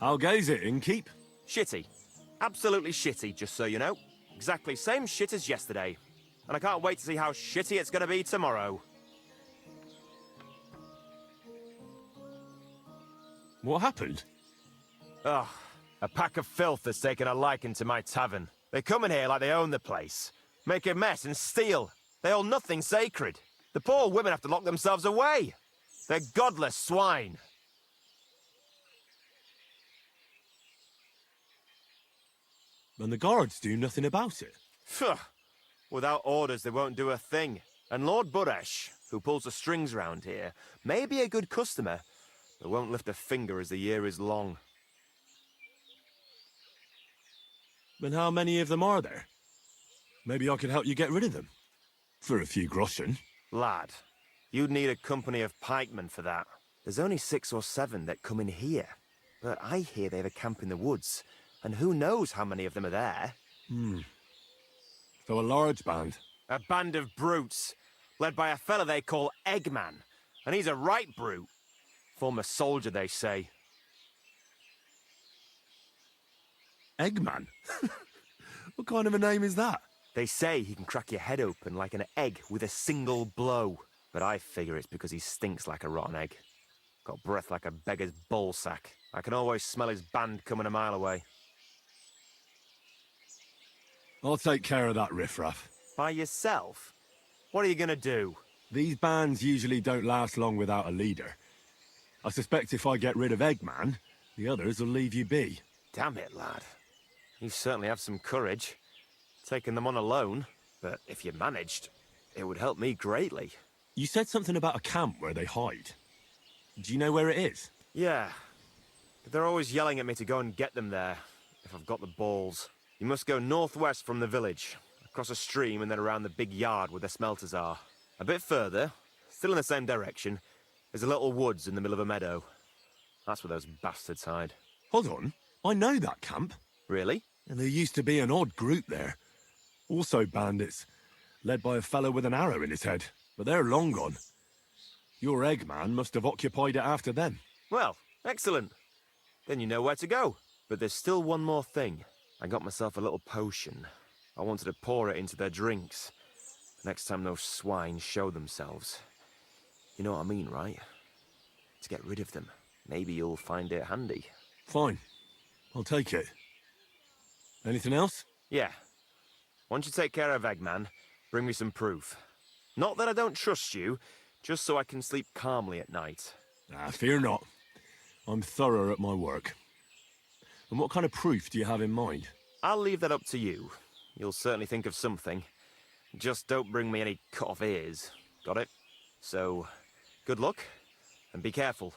How goes it, Innkeep? Shitty. Absolutely shitty, just so you know. Exactly same shit as yesterday. And I can't wait to see how shitty it's gonna be tomorrow. What happened? Ugh. A pack of filth has taken a liking to my tavern. They come in here like they own the place. Make a mess and steal. They hold nothing sacred. The poor women have to lock themselves away. They're godless swine. And the guards do nothing about it? Phew. Without orders, they won't do a thing. And Lord Buresh, who pulls the strings round here, may be a good customer, but won't lift a finger as the year is long. Then how many of them are there? Maybe I could help you get rid of them. For a few groschen. Lad, you'd need a company of pikemen for that. There's only 6 or 7 that come in here. But I hear they have a camp in the woods, and who knows how many of them are there. So a large band. A band of brutes, led by a fella they call Eggman. And he's a right brute. Former soldier, they say. Eggman? What kind of a name is that? They say he can crack your head open like an egg with a single blow. But I figure it's because he stinks like a rotten egg. Got breath like a beggar's ballsack. I can always smell his band coming a mile away. I'll take care of that riffraff. By yourself? What are you gonna do? These bands usually don't last long without a leader. I suspect if I get rid of Eggman, the others will leave you be. Damn it, lad. You certainly have some courage. Taking them on alone, but if you managed, it would help me greatly. You said something about a camp where they hide. Do you know where it is? Yeah. But they're always yelling at me to go and get them there, if I've got the balls. You must go northwest from the village, across a stream and then around the big yard where the smelters are. A bit further, still in the same direction, there's a little woods in the middle of a meadow. That's where those bastards hide. Hold on. I know that camp. Really? And there used to be an odd group there. Also bandits, led by a fellow with an arrow in his head. But they're long gone. Your Eggman must have occupied it after them. Well, excellent. Then you know where to go. But there's still one more thing. I got myself a little potion. I wanted to pour it into their drinks. Next time those swine show themselves. You know what I mean, right? To get rid of them. Maybe you'll find it handy. Fine. I'll take it. Anything else? Yeah. Once you take care of Eggman, bring me some proof. Not that I don't trust you, just so I can sleep calmly at night. Fear not. I'm thorough at my work. And what kind of proof do you have in mind? I'll leave that up to you. You'll certainly think of something. Just don't bring me any cut-off ears. Got it? So, good luck, and be careful.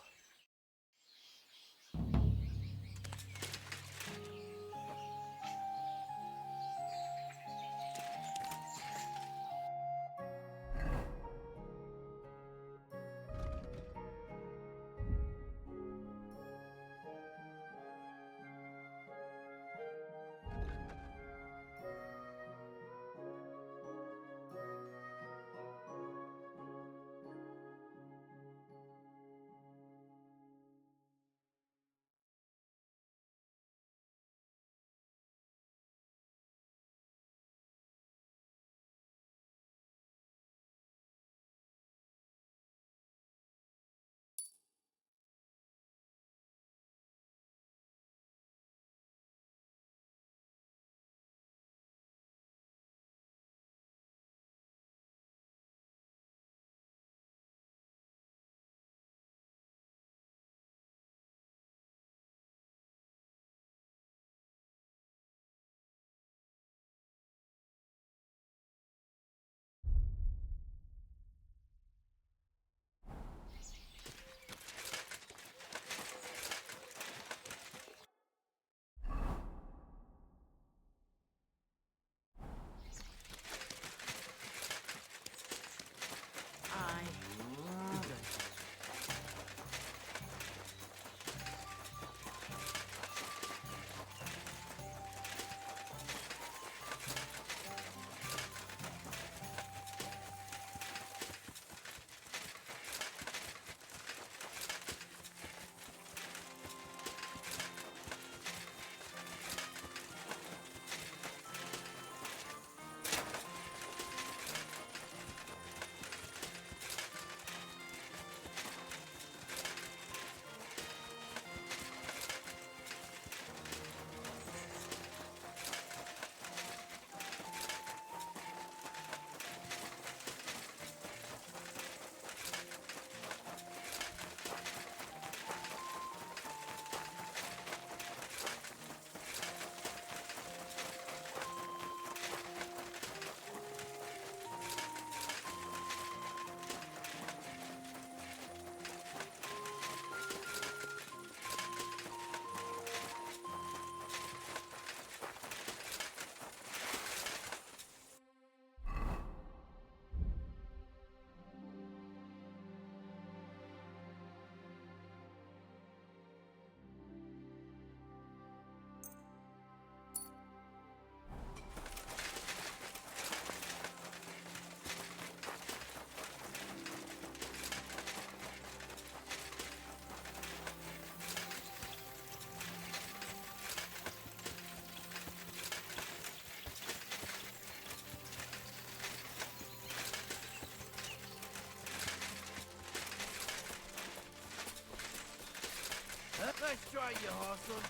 right, you arsehole.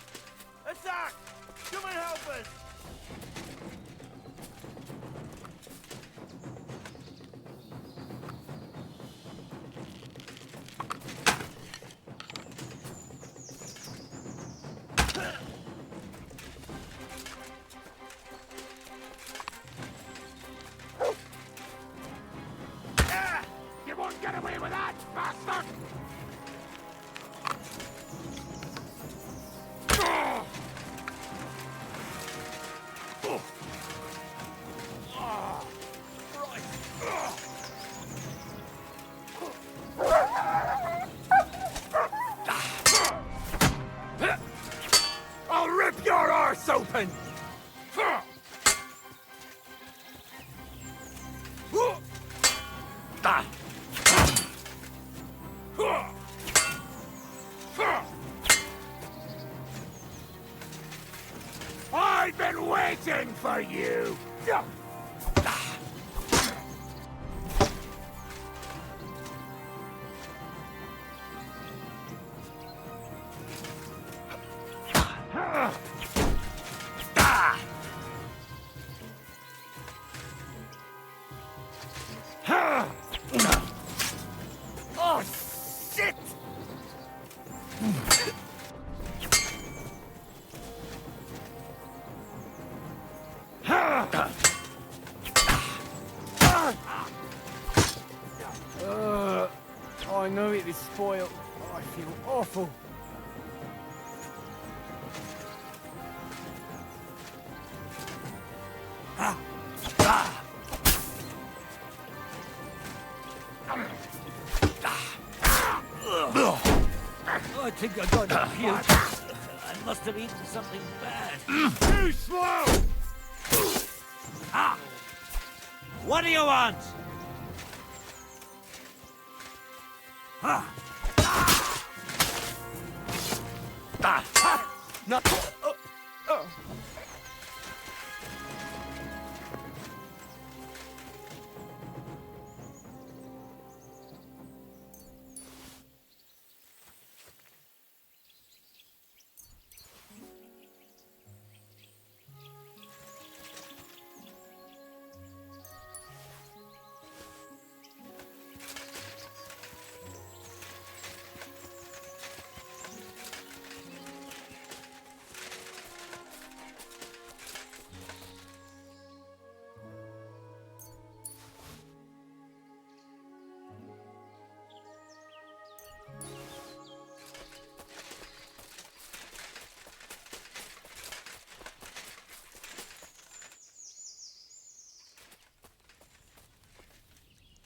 Attack! Come and help us! You won't get away with that, bastard! I'll rip your arse open! I've been waiting for you! Oh, shit! I know it is spoiled. I feel awful. I think I got a puke. I must have eaten something bad. Too slow! What do you want? No.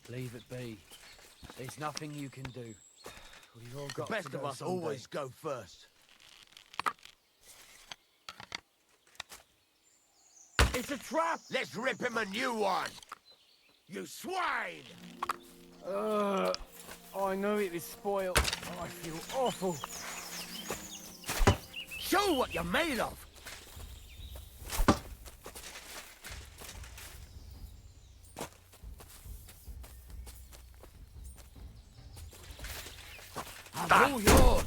Leave it be. There's nothing you can do. We've all got Best to of go us someday. always go first. It's a trap! Let's rip him a new one! You swine! I know it is spoiled. I feel awful. Show what you're made of! I'm all yours!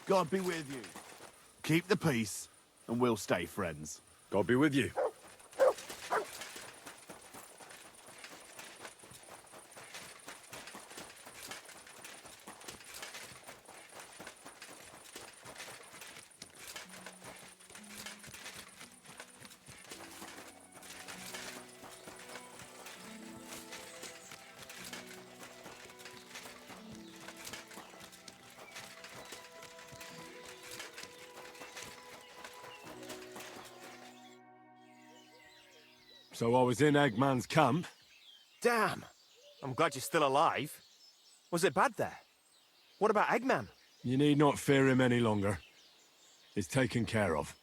God be with you. Keep the peace, and we'll stay friends. God be with you. So I was in Eggman's camp. Damn! I'm glad you're still alive. Was it bad there? What about Eggman? You need not fear him any longer. He's taken care of.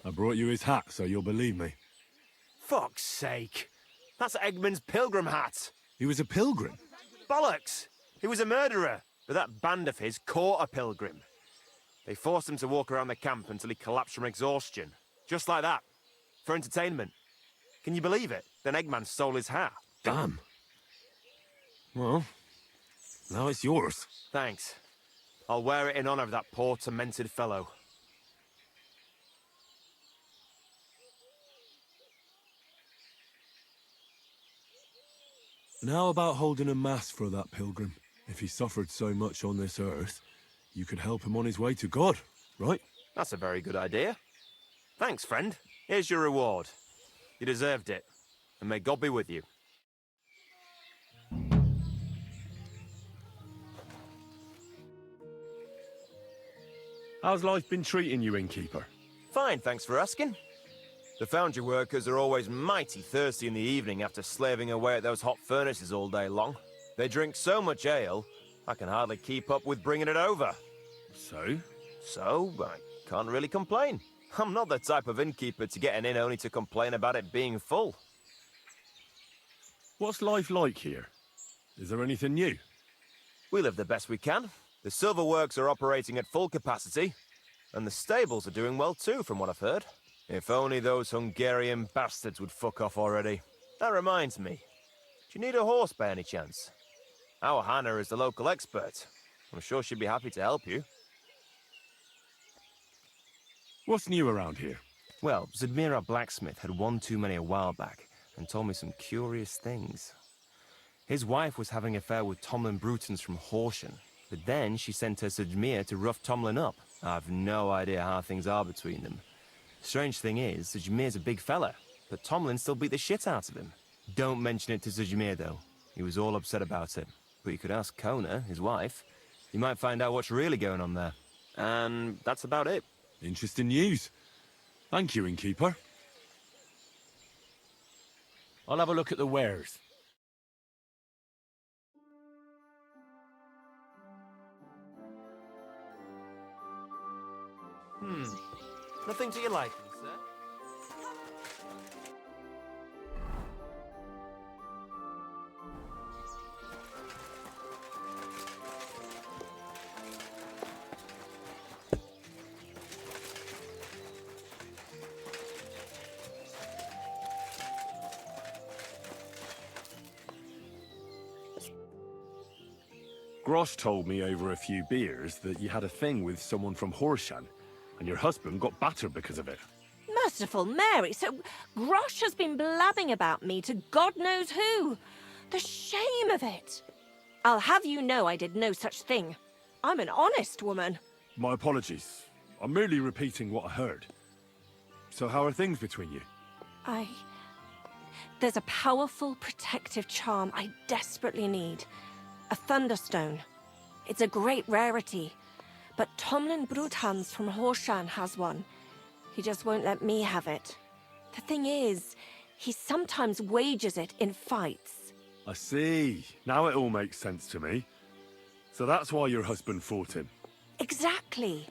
I brought you his hat, so you'll believe me. Fuck's sake! That's Eggman's pilgrim hat! He was a pilgrim. Bollocks! He was a murderer, but that band of his caught a pilgrim. They forced him to walk around the camp until he collapsed from exhaustion. Just like that. For entertainment. Can you believe it? Then Eggman stole his hat. Damn. Well, now it's yours. Thanks. I'll wear it in honor of that poor, tormented fellow. And how about holding a mass for that pilgrim? If he suffered so much on this earth, you could help him on his way to God, right? That's a very good idea. Thanks, friend. Here's your reward. You deserved it. And may God be with you. How's life been treating you, innkeeper? Fine, thanks for asking. The foundry workers are always mighty thirsty in the evening after slaving away at those hot furnaces all day long. They drink so much ale, I can hardly keep up with bringing it over. So, I can't really complain. I'm not the type of innkeeper to get an inn only to complain about it being full. What's life like here? Is there anything new? We live the best we can. The silver works are operating at full capacity, and the stables are doing well too, from what I've heard. If only those Hungarian bastards would fuck off already. That reminds me. Do you need a horse by any chance? Our Hannah is the local expert. I'm sure she'd be happy to help you. What's new around here? Well, Zadmira Blacksmith had one too many a while back and told me some curious things. His wife was having an affair with Tomlin Brutons from Horsham, but then she sent her Zadmir to rough Tomlin up. I've no idea how things are between them. Strange thing is, Zadmir's a big fella, but Tomlin still beat the shit out of him. Don't mention it to Zadmir, though. He was all upset about it. But you could ask Kona, his wife. You might find out what's really going on there. And that's about it. Interesting news. Thank you, innkeeper. I'll have a look at the wares. Nothing to your liking, sir? Grosh told me over a few beers that you had a thing with someone from Horsham, and your husband got battered because of it. Merciful Mary, so Grosh has been blabbing about me to God knows who. The shame of it. I'll have you know I did no such thing. I'm an honest woman. My apologies. I'm merely repeating what I heard. So how are things between you? There's a powerful protective charm I desperately need. A Thunderstone. It's a great rarity. But Tomlin Bruthans from Horsham has one. He just won't let me have it. The thing is, he sometimes wages it in fights. I see. Now it all makes sense to me. So that's why your husband fought him. Exactly.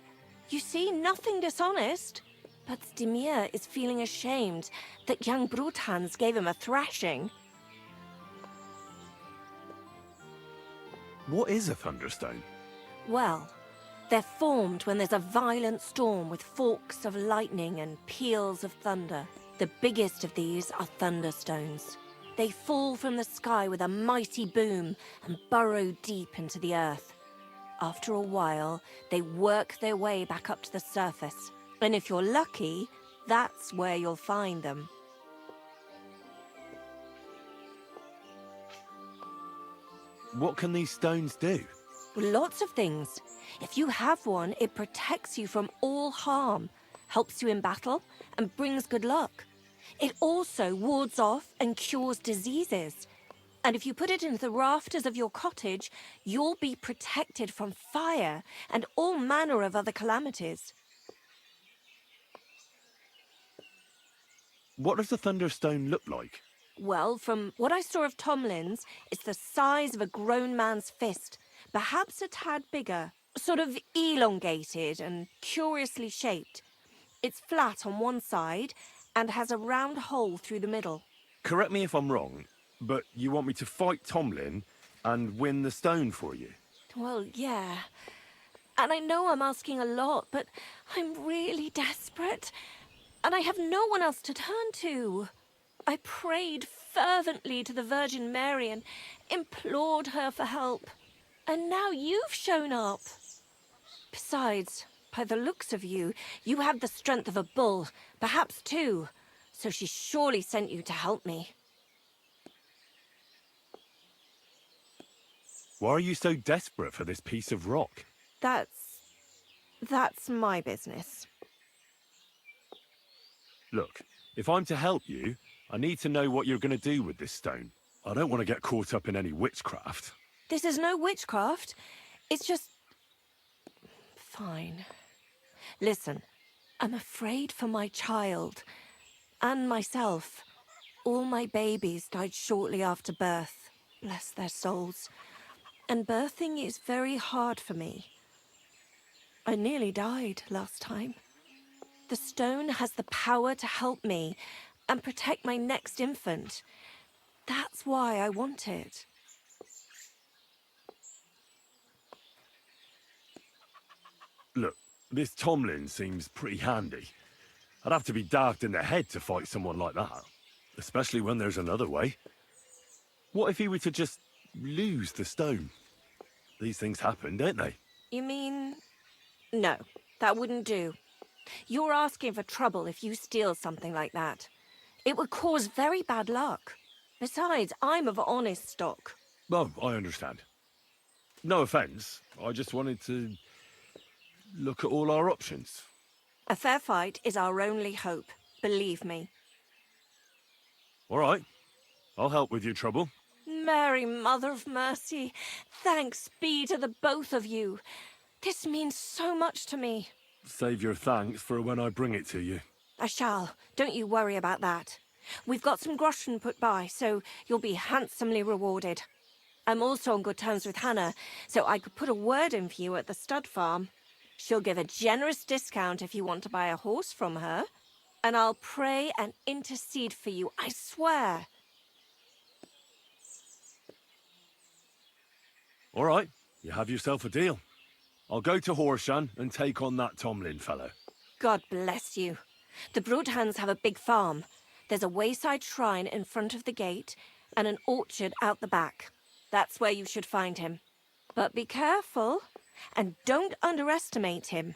You see, nothing dishonest. But Zdemir is feeling ashamed that young Bruthans gave him a thrashing. What is a Thunderstone? Well, they're formed when there's a violent storm with forks of lightning and peals of thunder. The biggest of these are Thunderstones. They fall from the sky with a mighty boom and burrow deep into the earth. After a while, they work their way back up to the surface. And if you're lucky, that's where you'll find them. What can these stones do? Lots of things. If you have one, it protects you from all harm, helps you in battle, and brings good luck. It also wards off and cures diseases. And if you put it into the rafters of your cottage, you'll be protected from fire and all manner of other calamities. What does the Thunderstone look like? Well, from what I saw of Tomlin's, it's the size of a grown man's fist, perhaps a tad bigger, sort of elongated and curiously shaped. It's flat on one side and has a round hole through the middle. Correct me if I'm wrong, but you want me to fight Tomlin and win the stone for you? Well, yeah. And I know I'm asking a lot, but I'm really desperate. And I have no one else to turn to. I prayed fervently to the Virgin Mary and implored her for help. And now you've shown up. Besides, by the looks of you, you have the strength of a bull, perhaps two. So she surely sent you to help me. Why are you so desperate for this piece of rock? That's my business. Look, if I'm to help you, I need to know what you're going to do with this stone. I don't want to get caught up in any witchcraft. This is no witchcraft. It's just... Fine. Listen, I'm afraid for my child. And myself. All my babies died shortly after birth. Bless their souls. And birthing is very hard for me. I nearly died last time. The stone has the power to help me and protect my next infant. That's why I want it. Look, this Tomlin seems pretty handy. I'd have to be daft in the head to fight someone like that. Especially when there's another way. What if he were to just lose the stone? These things happen, don't they? You mean... No, that wouldn't do. You're asking for trouble if you steal something like that. It would cause very bad luck. Besides, I'm of honest stock. Oh, I understand. No offence, I just wanted to look at all our options. A fair fight is our only hope, believe me. All right, I'll help with your trouble. Mary, Mother of Mercy, thanks be to the both of you. This means so much to me. Save your thanks for when I bring it to you. I shall. Don't you worry about that. We've got some groschen put by, so you'll be handsomely rewarded. I'm also on good terms with Hannah, so I could put a word in for you at the stud farm. She'll give a generous discount if you want to buy a horse from her. And I'll pray and intercede for you, I swear. All right, you have yourself a deal. I'll go to Horshan and take on that Tomlin fellow. God bless you. The Broadhands have a big farm. There's a wayside shrine in front of the gate and an orchard out the back. That's where you should find him. But be careful and don't underestimate him.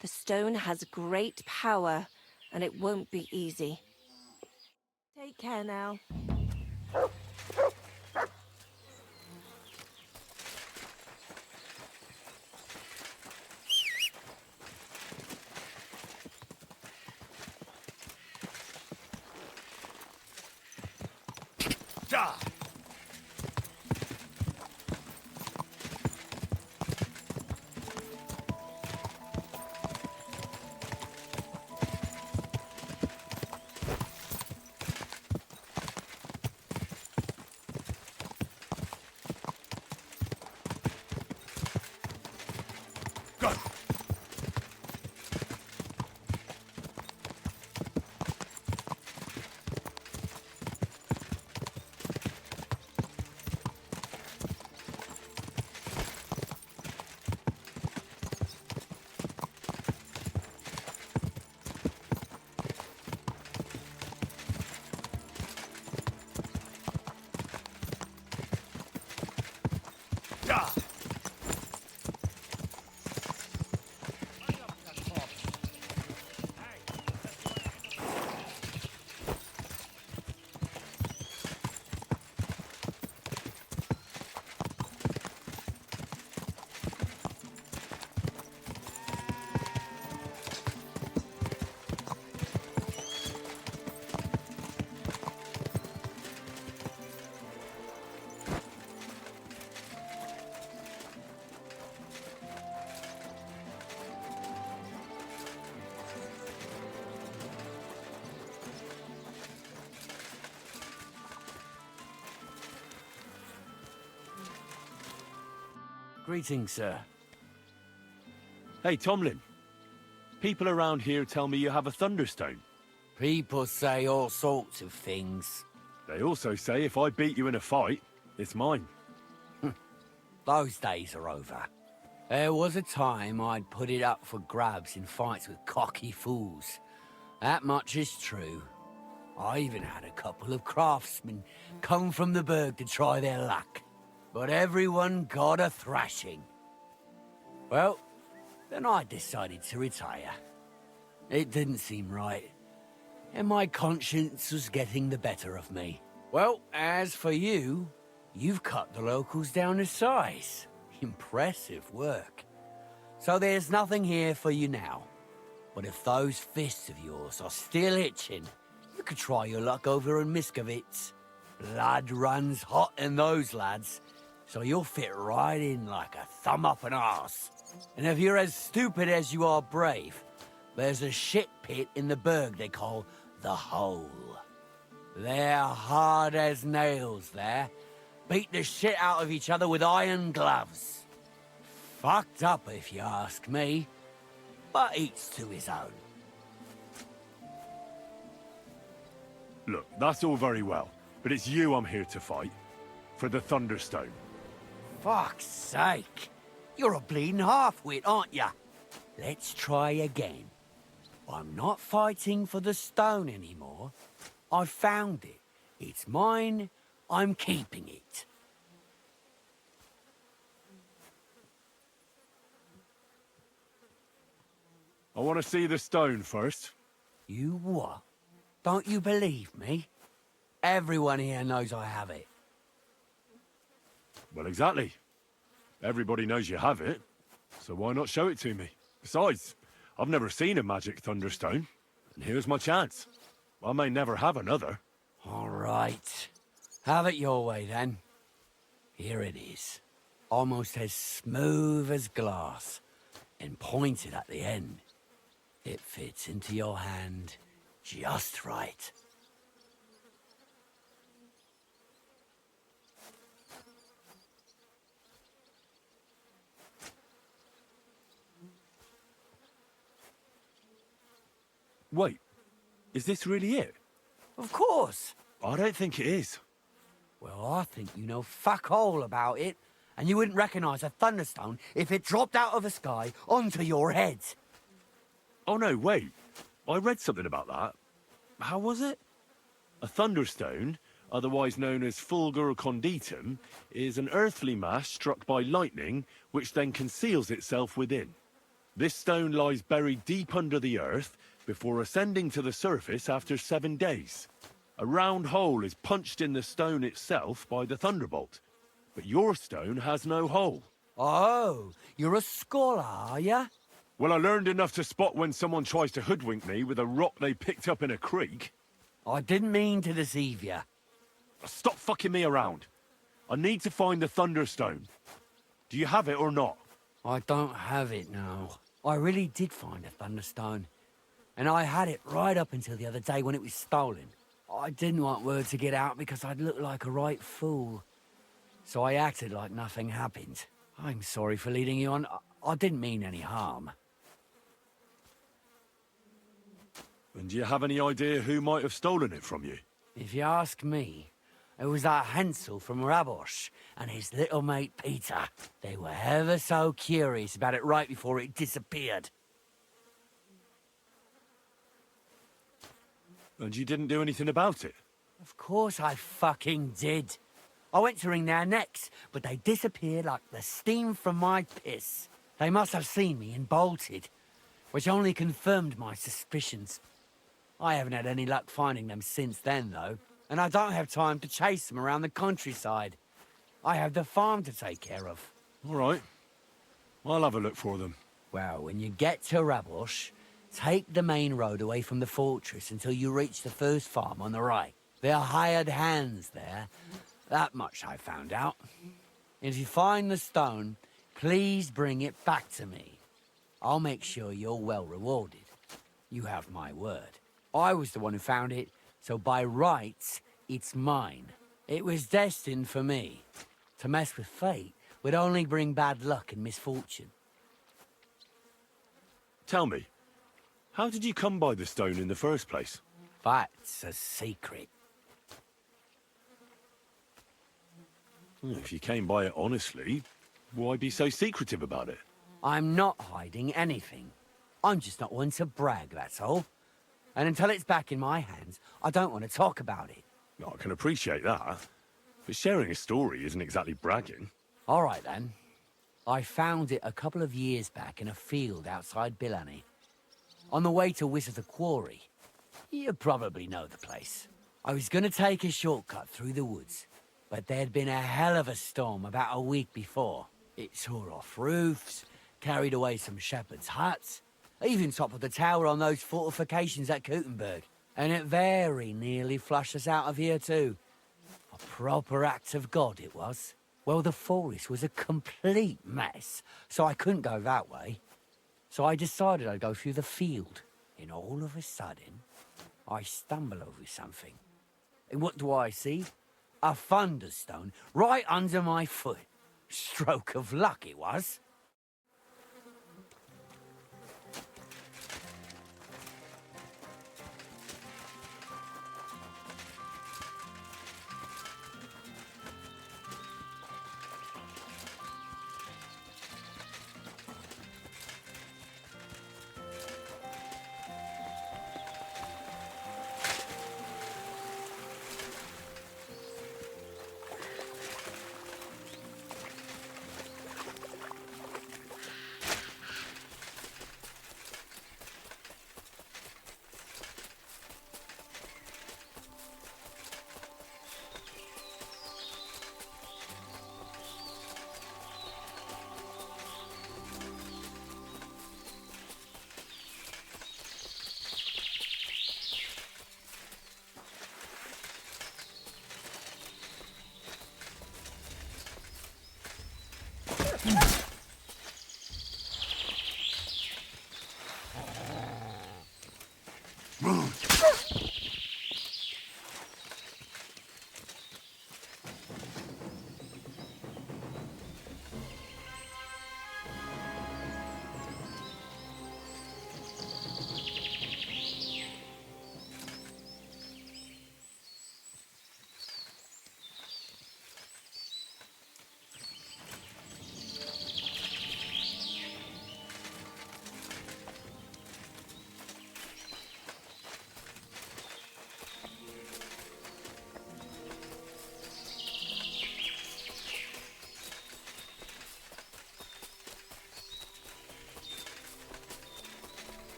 The stone has great power and it won't be easy. Take care now. Da! Go! Greetings, sir. Hey, Tomlin. People around here tell me you have a Thunderstone. People say all sorts of things. They also say if I beat you in a fight, it's mine. Those days are over. There was a time I'd put it up for grabs in fights with cocky fools. That much is true. I even had a couple of craftsmen come from the Berg to try their luck. But everyone got a thrashing. Well, then I decided to retire. It didn't seem right, and my conscience was getting the better of me. Well, as for you, you've cut the locals down to size. Impressive work. So there's nothing here for you now. But if those fists of yours are still itching, you could try your luck over in Miskovitz. Blood runs hot in those lads, so you'll fit right in like a thumb up an arse. And if you're as stupid as you are brave, there's a shit pit in the Berg they call the Hole. They're hard as nails there. Beat the shit out of each other with iron gloves. Fucked up if you ask me, but each to his own. Look, that's all very well, but it's you I'm here to fight. For the Thunderstone. Fuck's sake. You're a bleeding half-wit, aren't ya? Let's try again. I'm not fighting for the stone anymore. I found it. It's mine. I'm keeping it. I want to see the stone first. You what? Don't you believe me? Everyone here knows I have it. Well, exactly. Everybody knows you have it, so why not show it to me? Besides, I've never seen a magic Thunderstone, and here's my chance. I may never have another. All right. Have it your way, then. Here it is. Almost as smooth as glass, and pointed at the end. It fits into your hand just right. Wait, is this really it? Of course. I don't think it is. Well, I think you know fuck all about it, and you wouldn't recognize a thunderstone if it dropped out of the sky onto your head. Oh no, wait. I read something about that. How was it? A thunderstone, otherwise known as fulgur conditum, is an earthly mass struck by lightning, which then conceals itself within. This stone lies buried deep under the earth before ascending to the surface after 7 days. A round hole is punched in the stone itself by the thunderbolt, but your stone has no hole. Oh, you're a scholar, are ya? Well, I learned enough to spot when someone tries to hoodwink me with a rock they picked up in a creek. I didn't mean to deceive ya. Stop fucking me around. I need to find the Thunderstone. Do you have it or not? I don't have it now. I really did find a thunderstone. And I had it right up until the other day when it was stolen. I didn't want word to get out because I'd look like a right fool. So I acted like nothing happened. I'm sorry for leading you on. I didn't mean any harm. And do you have any idea who might have stolen it from you? If you ask me, it was that Hansel from Rabosh and his little mate Peter. They were ever so curious about it right before it disappeared. And you didn't do anything about it? Of course I fucking did. I went to wring their necks, but they disappeared like the steam from my piss. They must have seen me and bolted, which only confirmed my suspicions. I haven't had any luck finding them since then, though, and I don't have time to chase them around the countryside. I have the farm to take care of. All right. I'll have a look for them. Well, when you get to Rabosh, take the main road away from the fortress until you reach the first farm on the right. They're hired hands there. That much I found out. And if you find the stone, please bring it back to me. I'll make sure you're well rewarded. You have my word. I was the one who found it, so by rights, it's mine. It was destined for me. To mess with fate would only bring bad luck and misfortune. Tell me, how did you come by the stone in the first place? That's a secret. Well, if you came by it honestly, why be so secretive about it? I'm not hiding anything. I'm just not one to brag, that's all. And until it's back in my hands, I don't want to talk about it. I can appreciate that, but sharing a story isn't exactly bragging. All right, then. I found it a couple of years back in a field outside Billany. On the way to Wizard the Quarry. You probably know the place. I was going to take a shortcut through the woods, but there'd been a hell of a storm about a week before. It tore off roofs, carried away some shepherds' huts, even toppled the tower on those fortifications at Gutenberg. And it very nearly flushed us out of here too. A proper act of God it was. Well, the forest was a complete mess, so I couldn't go that way. So I decided I'd go through the field. And all of a sudden, I stumble over something. And what do I see? A thunderstone right under my foot. Stroke of luck it was.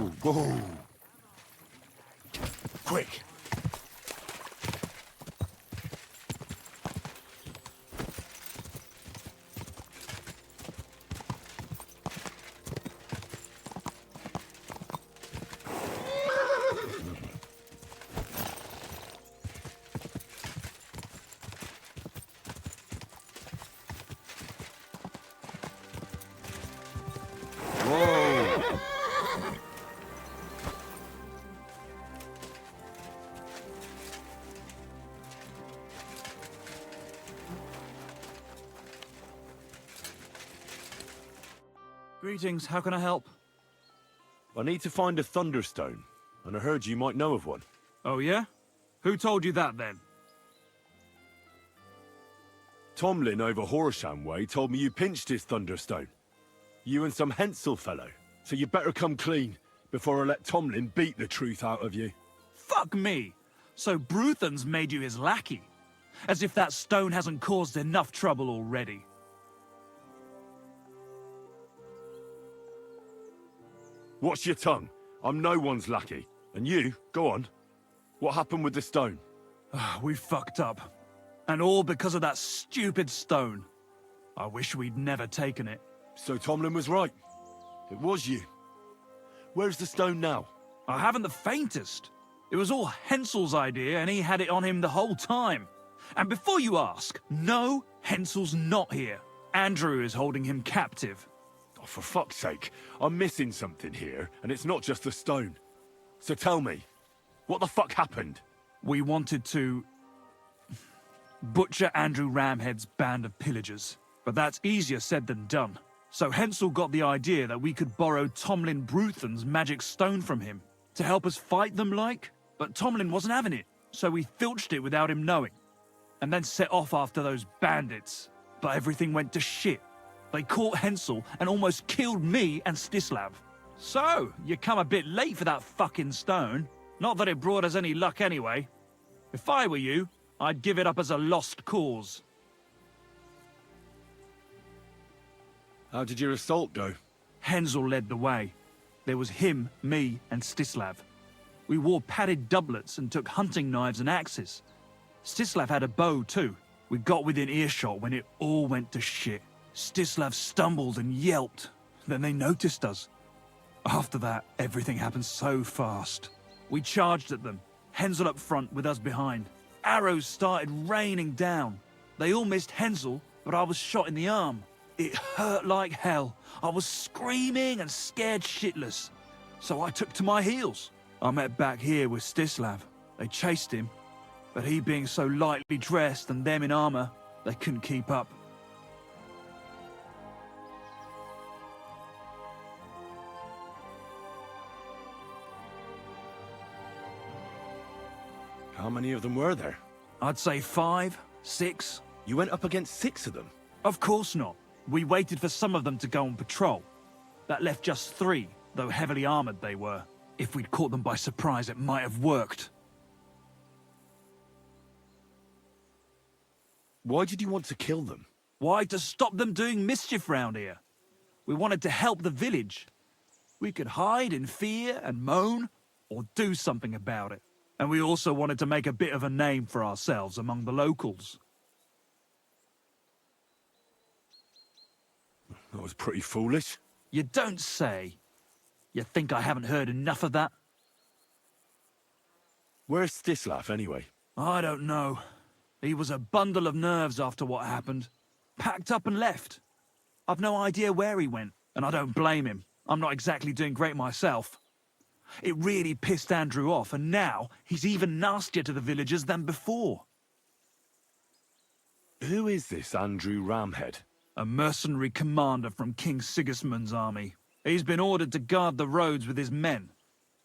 Whoa, whoa. Quick! Greetings, how can I help? I need to find a Thunderstone, and I heard you might know of one. Oh yeah? Who told you that then? Tomlin over Horsham Way told me you pinched his Thunderstone. You and some Hensel fellow. So you better come clean, before I let Tomlin beat the truth out of you. Fuck me! So Bruthan's made you his lackey? As if that stone hasn't caused enough trouble already. Watch your tongue. I'm no one's lackey. And you, go on. What happened with the stone? We fucked up. And all because of that stupid stone. I wish we'd never taken it. So Tomlin was right. It was you. Where's the stone now? I haven't the faintest. It was all Hensel's idea and he had it on him the whole time. And before you ask, no, Hensel's not here. Andrew is holding him captive. Oh, for fuck's sake. I'm missing something here, and it's not just the stone. So tell me, what the fuck happened? We wanted to butcher Andrew Ramhead's band of pillagers, but that's easier said than done. So Hensel got the idea that we could borrow Tomlin Bruthan's magic stone from him to help us fight them like, but Tomlin wasn't having it, so we filched it without him knowing, and then set off after those bandits. But everything went to shit. They caught Hensel and almost killed me and Stislav. So, you come a bit late for that fucking stone. Not that it brought us any luck anyway. If I were you, I'd give it up as a lost cause. How did your assault go? Hensel led the way. There was him, me, and Stislav. We wore padded doublets and took hunting knives and axes. Stislav had a bow too. We got within earshot when it all went to shit. Stislav stumbled and yelped. Then they noticed us. After that, everything happened so fast. We charged at them, Hensel up front with us behind. Arrows started raining down. They all missed Hensel, but I was shot in the arm. It hurt like hell. I was screaming and scared shitless. So I took to my heels. I met back here with Stislav. They chased him, but he being so lightly dressed and them in armor, they couldn't keep up. How many of them were there? I'd say 5, 6. You went up against 6 of them? Of course not. We waited for some of them to go on patrol. That left just 3, though heavily armored they were. If we'd caught them by surprise, it might have worked. Why did you want to kill them? Why? To stop them doing mischief round here. We wanted to help the village. We could hide in fear and moan, or do something about it. And we also wanted to make a bit of a name for ourselves among the locals. That was pretty foolish. You don't say. You think I haven't heard enough of that? Where's Stislav, anyway? I don't know. He was a bundle of nerves after what happened. Packed up and left. I've no idea where he went, and I don't blame him. I'm not exactly doing great myself. It really pissed Andrew off, and now he's even nastier to the villagers than before. Who is this Andrew Ramhead? A mercenary commander from King Sigismund's army. He's been ordered to guard the roads with his men.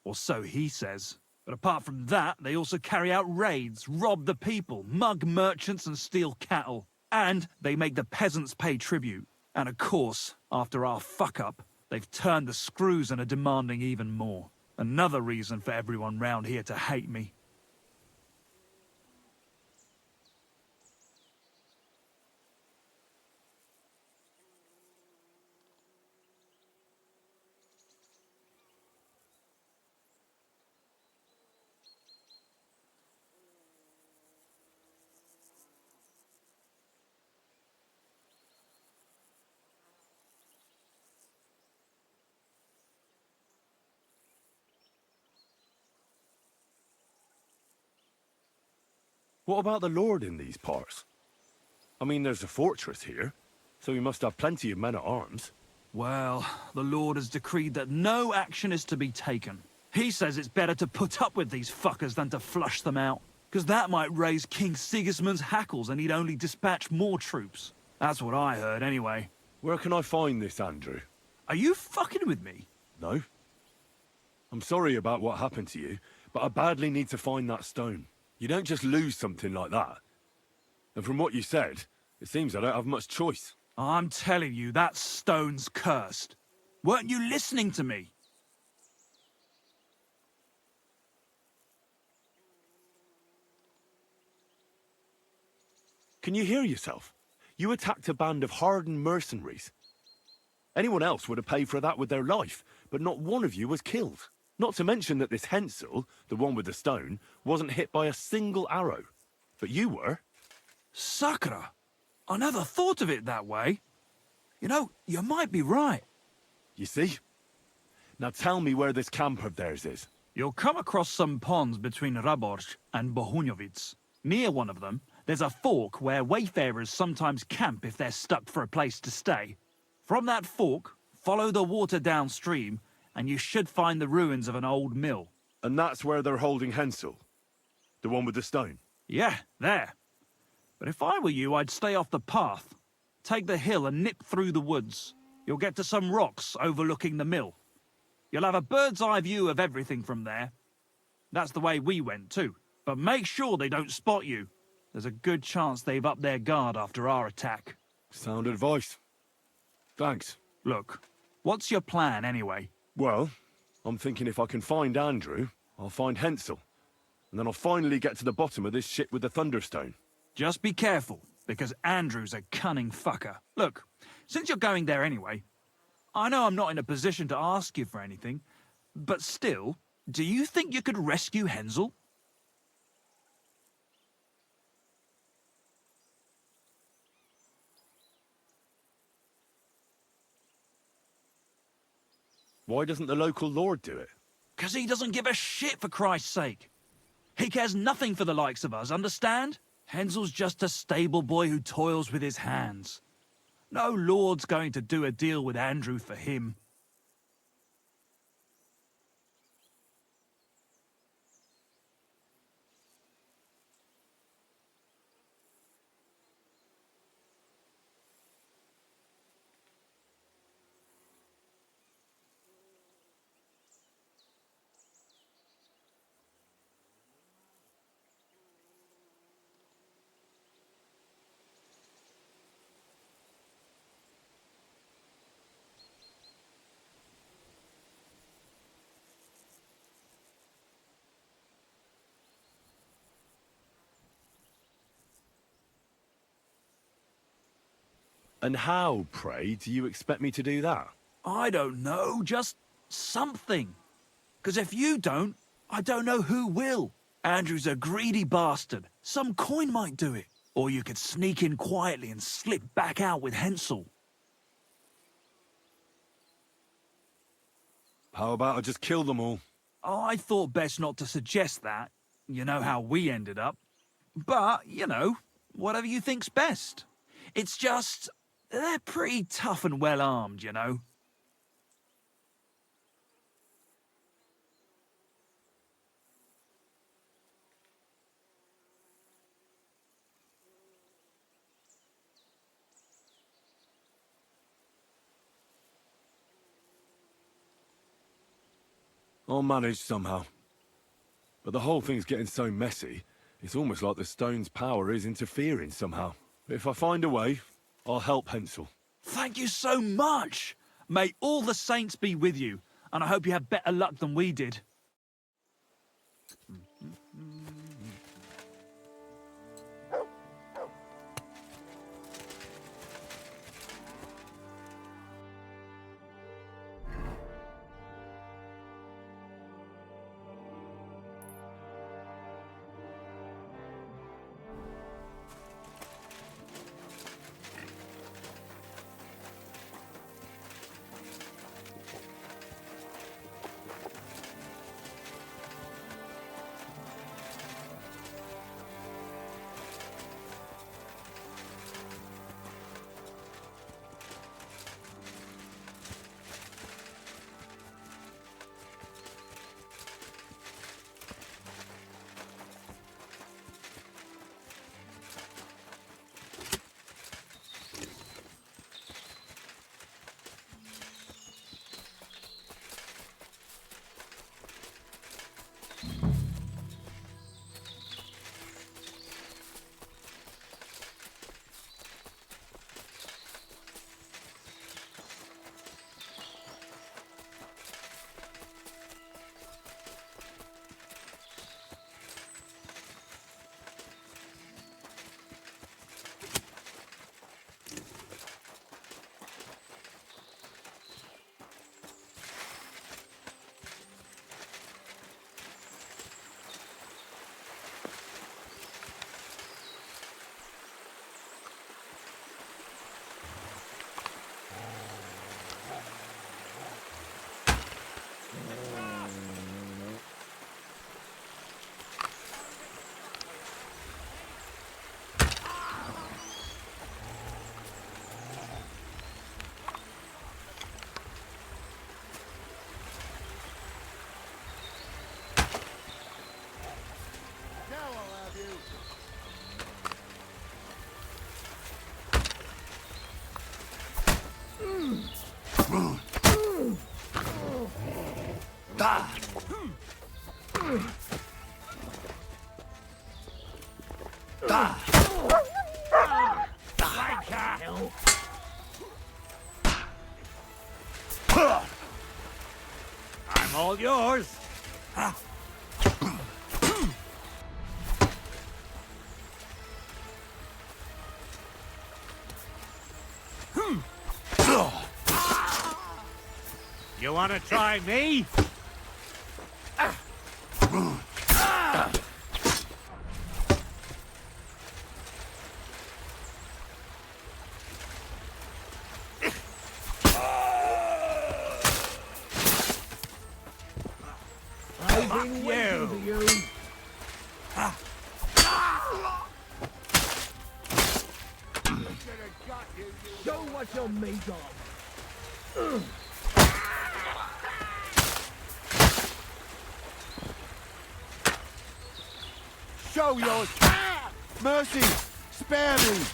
Or so he says. But apart from that, they also carry out raids, rob the people, mug merchants and steal cattle. And they make the peasants pay tribute. And of course, after our fuck-up, they've turned the screws and are demanding even more. Another reason for everyone round here to hate me. What about the Lord in these parts? I mean, there's a fortress here, so he must have plenty of men-at-arms. Well, the Lord has decreed that no action is to be taken. He says it's better to put up with these fuckers than to flush them out, because that might raise King Sigismund's hackles and he'd only dispatch more troops. That's what I heard, anyway. Where can I find this, Andrew? Are you fucking with me? No? I'm sorry about what happened to you, but I badly need to find that stone. You don't just lose something like that. And from what you said, it seems I don't have much choice. I'm telling you, that stone's cursed. Weren't you listening to me? Can you hear yourself? You attacked a band of hardened mercenaries. Anyone else would have paid for that with their life, but not one of you was killed. Not to mention that this Hensel, the one with the stone, wasn't hit by a single arrow. But you were. Sakura, I never thought of it that way. You know, you might be right. You see? Now tell me where this camp of theirs is. You'll come across some ponds between Raborj and Bohunjovic. Near one of them, there's a fork where wayfarers sometimes camp if they're stuck for a place to stay. From that fork, follow the water downstream, and you should find the ruins of an old mill. And that's where they're holding Hensel? The one with the stone? Yeah, there. But if I were you, I'd stay off the path. Take the hill and nip through the woods. You'll get to some rocks overlooking the mill. You'll have a bird's eye view of everything from there. That's the way we went too. But make sure they don't spot you. There's a good chance they've upped their guard after our attack. Sound advice. Thanks. Look, what's your plan anyway? Well, I'm thinking if I can find Andrew, I'll find Hensel. And then I'll finally get to the bottom of this shit with the Thunderstone. Just be careful, because Andrew's a cunning fucker. Look, since you're going there anyway, I know I'm not in a position to ask you for anything, but still, do you think you could rescue Hensel? Why doesn't the local lord do it? 'Cause he doesn't give a shit, for Christ's sake. He cares nothing for the likes of us, understand? Hensel's just a stable boy who toils with his hands. No lord's going to do a deal with Andrew for him. And how, pray, do you expect me to do that? I don't know, just something. 'Cause if you don't, I don't know who will. Andrew's a greedy bastard. Some coin might do it. Or you could sneak in quietly and slip back out with Hensel. How about I just kill them all? I thought best not to suggest that. You know how we ended up. But, you know, whatever you think's best. It's just, they're pretty tough and well armed, you know. I'll manage somehow. But the whole thing's getting so messy, it's almost like the stone's power is interfering somehow. But if I find a way, I'll help Hensel. Thank you so much! May all the saints be with you, and I hope you have better luck than we did. I'm all yours. You want to try me? I've been waiting for you. Show what you're made of. Show yours. Mercy, spare me.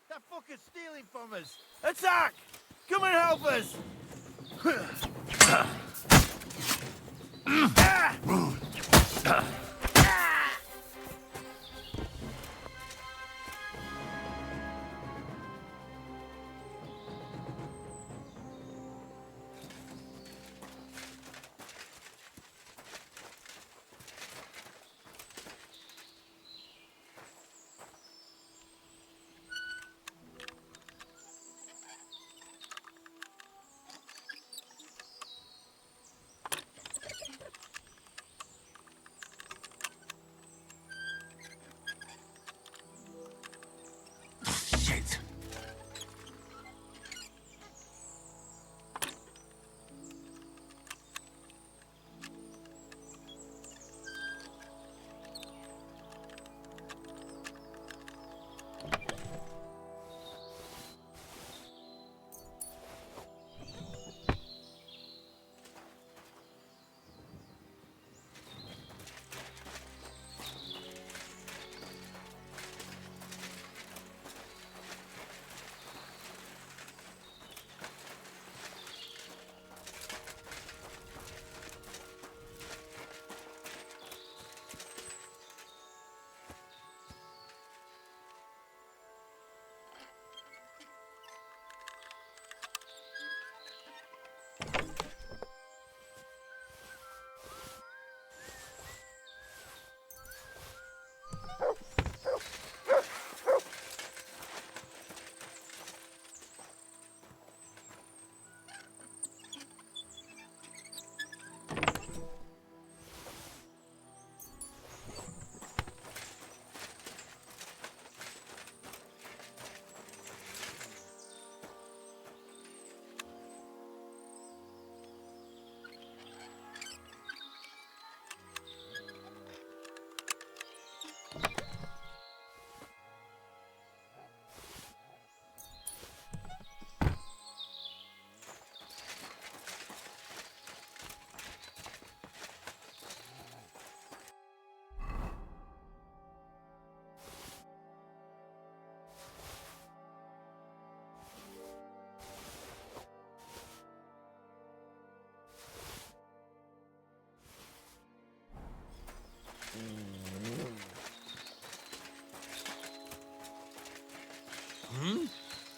That fucker's stealing from us! Attack! Come and help us!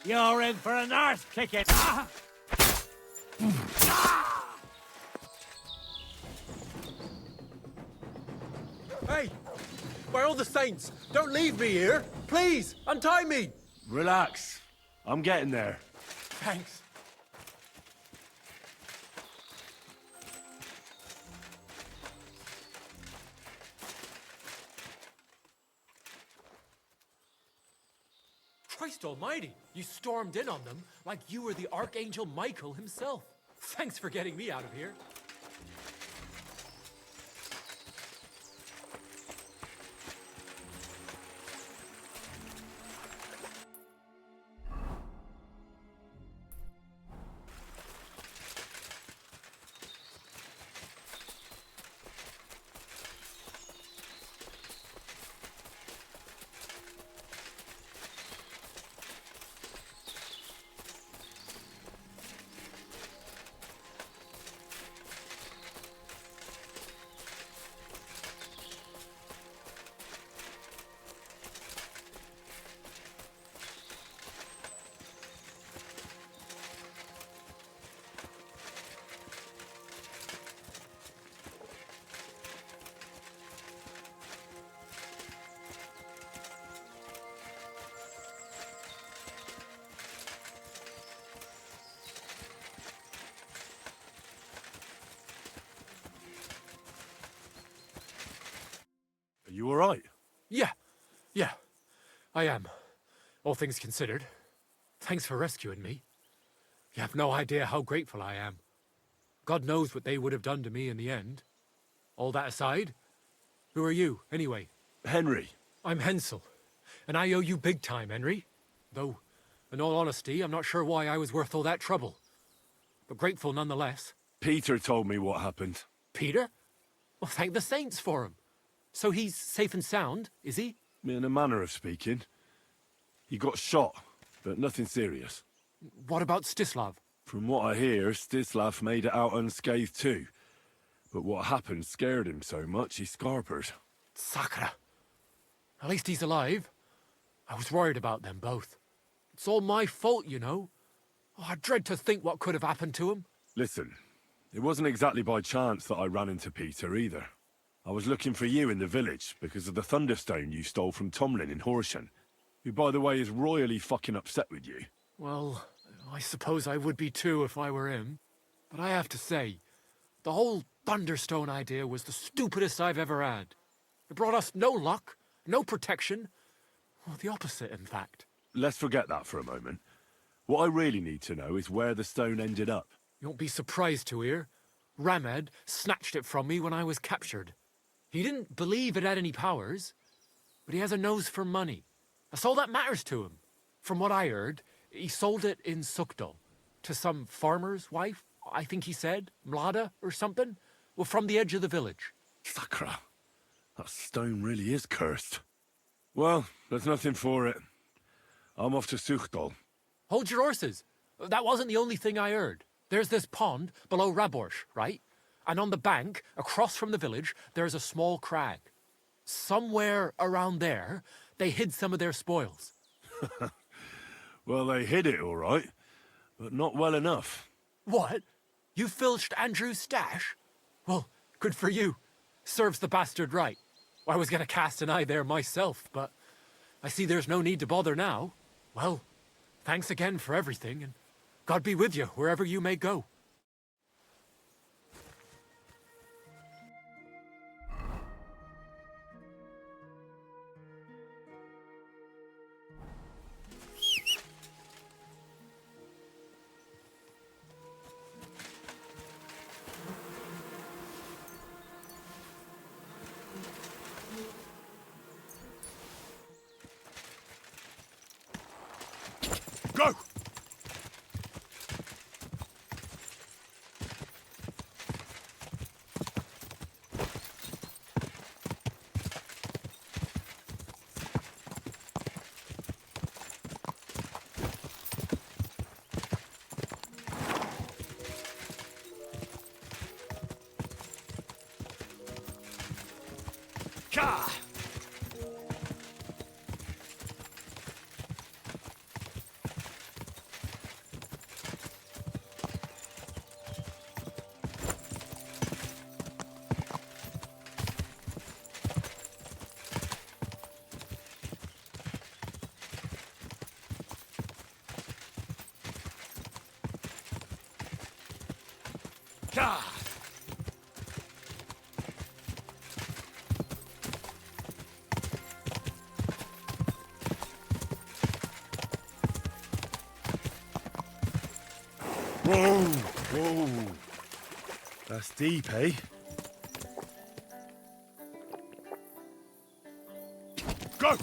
You're in for an arse kicking. Hey! By all the saints, don't leave me here! Please, untie me! Relax. I'm getting there. Thanks. Christ almighty, you stormed in on them like you were the Archangel Michael himself. Thanks for getting me out of here. Are you alright? Yeah, I am. All things considered. Thanks for rescuing me. You have no idea how grateful I am. God knows what they would have done to me in the end. All that aside, who are you, anyway? Henry. I'm Hensel, and I owe you big time, Henry. Though, in all honesty, I'm not sure why I was worth all that trouble. But grateful nonetheless. Peter told me what happened. Peter? Well, thank the saints for him. So he's safe and sound, is he? In a manner of speaking. He got shot, but nothing serious. What about Stislav? From what I hear, Stislav made it out unscathed too. But what happened scared him so much he scarpered. Sakra. At least he's alive. I was worried about them both. It's all my fault, you know. Oh, I dread to think what could have happened to him. Listen, it wasn't exactly by chance that I ran into Peter either. I was looking for you in the village because of the Thunderstone you stole from Tomlin in Horsham, who, by the way, is royally fucking upset with you. Well, I suppose I would be too if I were him. But I have to say, the whole Thunderstone idea was the stupidest I've ever had. It brought us no luck, no protection. Well, the opposite, in fact. Let's forget that for a moment. What I really need to know is where the stone ended up. You won't be surprised to hear. Ramed snatched it from me when I was captured. He didn't believe it had any powers, but he has a nose for money. That's all that matters to him. From what I heard, he sold it in Sukdal to some farmer's wife, I think he said, Mlada or something. Well, from the edge of the village. Sakra. That stone really is cursed. Well, there's nothing for it. I'm off to Sukdal. Hold your horses. That wasn't the only thing I heard. There's this pond below Raborsh, right? And on the bank, across from the village, there's a small crag. Somewhere around there, they hid some of their spoils. Well, they hid it all right, but not well enough. What? You filched Andrew's stash? Well, good for you. Serves the bastard right. I was gonna cast an eye there myself, but I see there's no need to bother now. Well, thanks again for everything, and God be with you wherever you may go. Go! Whoa, whoa. That's deep, eh? Go!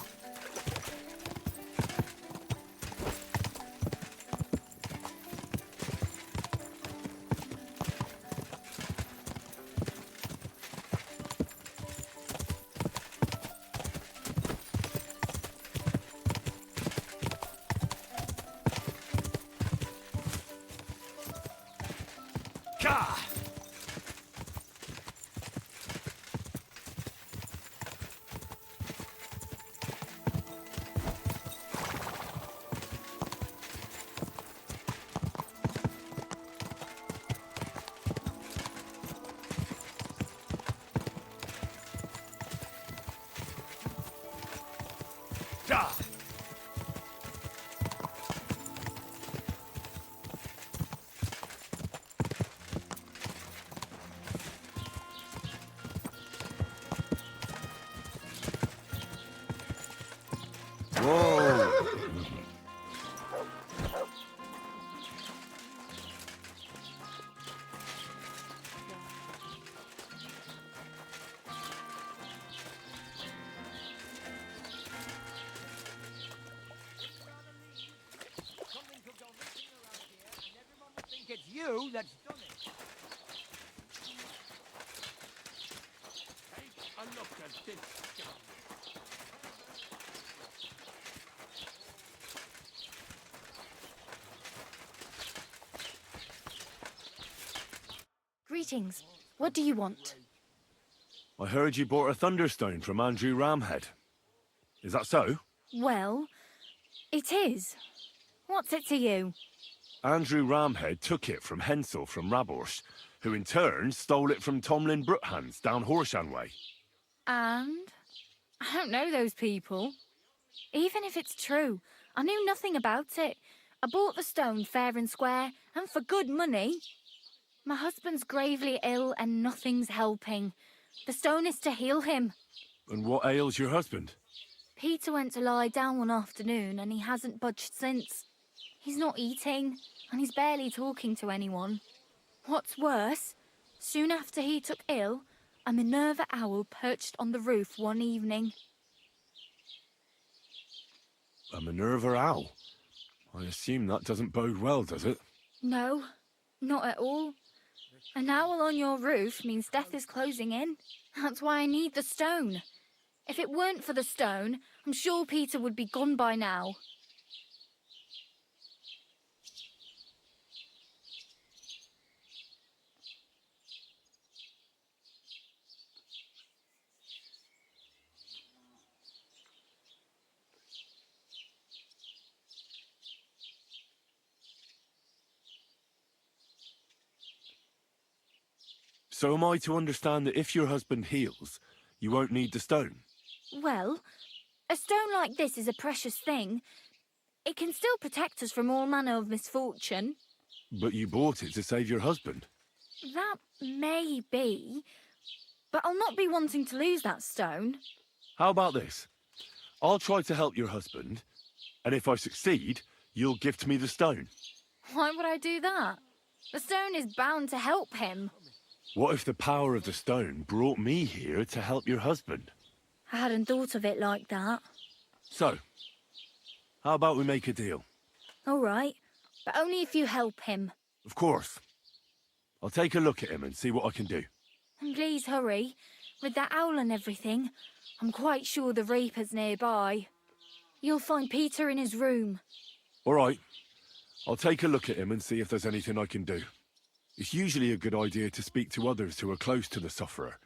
Gah! Gah! Whoa! Think it's you that's done it. Take a look at this stone. Greetings. What do you want? I heard you bought a Thunderstone from Andrew Ramhead. Is that so? Well, it is. What's it to you? Andrew Ramhead took it from Hensel from Rabors, who in turn stole it from Tomlin Brookhans down Horshan way. And? I don't know those people. Even if it's true, I knew nothing about it. I bought the stone fair and square, and for good money. My husband's gravely ill and nothing's helping. The stone is to heal him. And what ails your husband? Peter went to lie down one afternoon and he hasn't budged since. He's not eating, and he's barely talking to anyone. What's worse, soon after he took ill, a Minerva owl perched on the roof one evening. A Minerva owl? I assume that doesn't bode well, does it? No, not at all. An owl on your roof means death is closing in. That's why I need the stone. If it weren't for the stone, I'm sure Peter would be gone by now. So am I to understand that if your husband heals, you won't need the stone? Well, a stone like this is a precious thing. It can still protect us from all manner of misfortune. But you bought it to save your husband. That may be, but I'll not be wanting to lose that stone. How about this? I'll try to help your husband, and if I succeed, you'll gift me the stone. Why would I do that? The stone is bound to help him. What if the power of the stone brought me here to help your husband? I hadn't thought of it like that. So, how about we make a deal? All right, but only if you help him. Of course. I'll take a look at him and see what I can do. And please hurry. With that owl and everything, I'm quite sure the Reaper's nearby. You'll find Peter in his room. All right. I'll take a look at him and see if there's anything I can do. It's usually a good idea to speak to others who are close to the sufferer.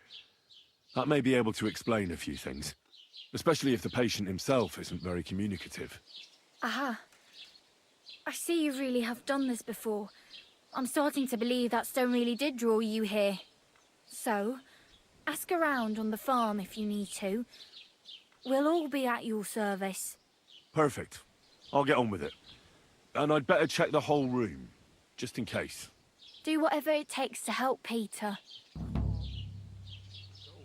That may be able to explain a few things, especially if the patient himself isn't very communicative. Aha. I see you really have done this before. I'm starting to believe that stone really did draw you here. So, ask around on the farm if you need to. We'll all be at your service. Perfect. I'll get on with it. And I'd better check the whole room, just in case. Do whatever it takes to help Peter.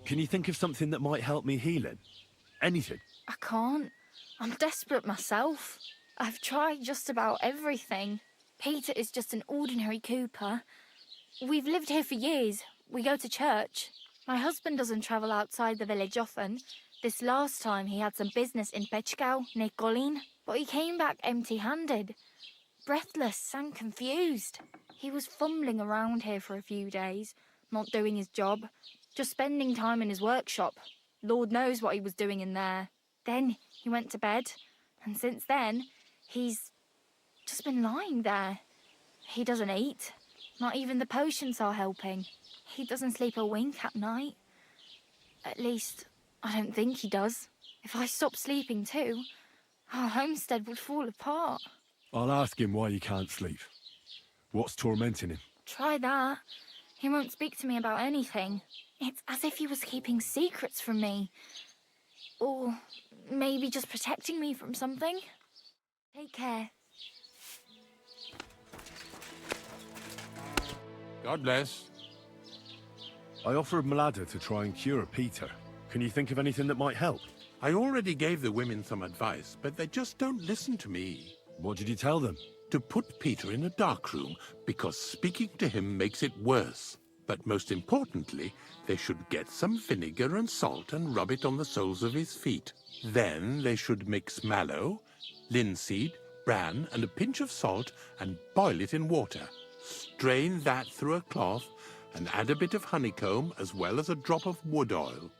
Can you think of something that might help me heal him? Anything? I can't. I'm desperate myself. I've tried just about everything. Peter is just an ordinary Cooper. We've lived here for years. We go to church. My husband doesn't travel outside the village often. This last time he had some business in Pechgau, near Golin, but he came back empty-handed, breathless and confused. He was fumbling around here for a few days, not doing his job, just spending time in his workshop. Lord knows what he was doing in there. Then he went to bed, and since then, he's just been lying there. He doesn't eat. Not even the potions are helping. He doesn't sleep a wink at night. At least, I don't think he does. If I stopped sleeping too, our homestead would fall apart. I'll ask him why he can't sleep. What's tormenting him? Try that. He won't speak to me about anything. It's as if he was keeping secrets from me. Or maybe just protecting me from something. Take care. God bless. I offered Mlada to try and cure Peter. Can you think of anything that might help? I already gave the women some advice, but they just don't listen to me. What did you tell them? To put Peter in a dark room, because speaking to him makes it worse. But most importantly, they should get some vinegar and salt and rub it on the soles of his feet. Then they should mix mallow, linseed, bran, and a pinch of salt and boil it in water. Strain that through a cloth and add a bit of honeycomb as well as a drop of wood oil.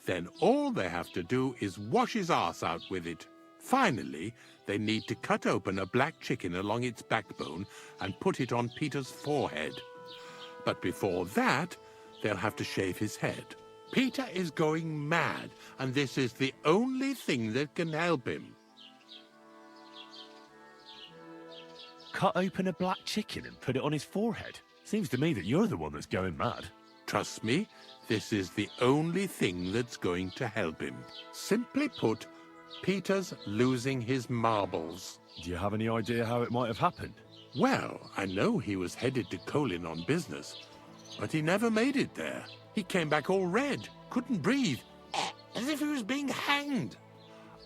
Then all they have to do is wash his arse out with it. Finally, they need to cut open a black chicken along its backbone and put it on Peter's forehead. But before that, they'll have to shave his head. Peter is going mad, and this is the only thing that can help him. Cut open a black chicken and put it on his forehead? Seems to me that you're the one that's going mad. Trust me, this is the only thing that's going to help him. Simply put, Peter's losing his marbles. Do you have any idea how it might have happened? Well, I know he was headed to Colin on business, but he never made it there. He came back all red, couldn't breathe, as if he was being hanged.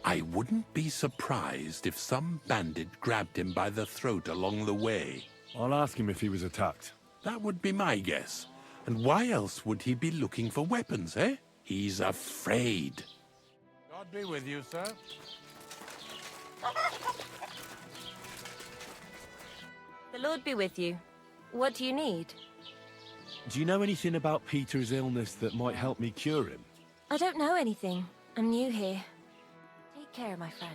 I wouldn't be surprised if some bandit grabbed him by the throat along the way. I'll ask him if he was attacked. That would be my guess. And why else would he be looking for weapons, eh? He's afraid. God be with you, sir. The Lord be with you. What do you need? Do you know anything about Peter's illness that might help me cure him? I don't know anything. I'm new here. Take care, my friend.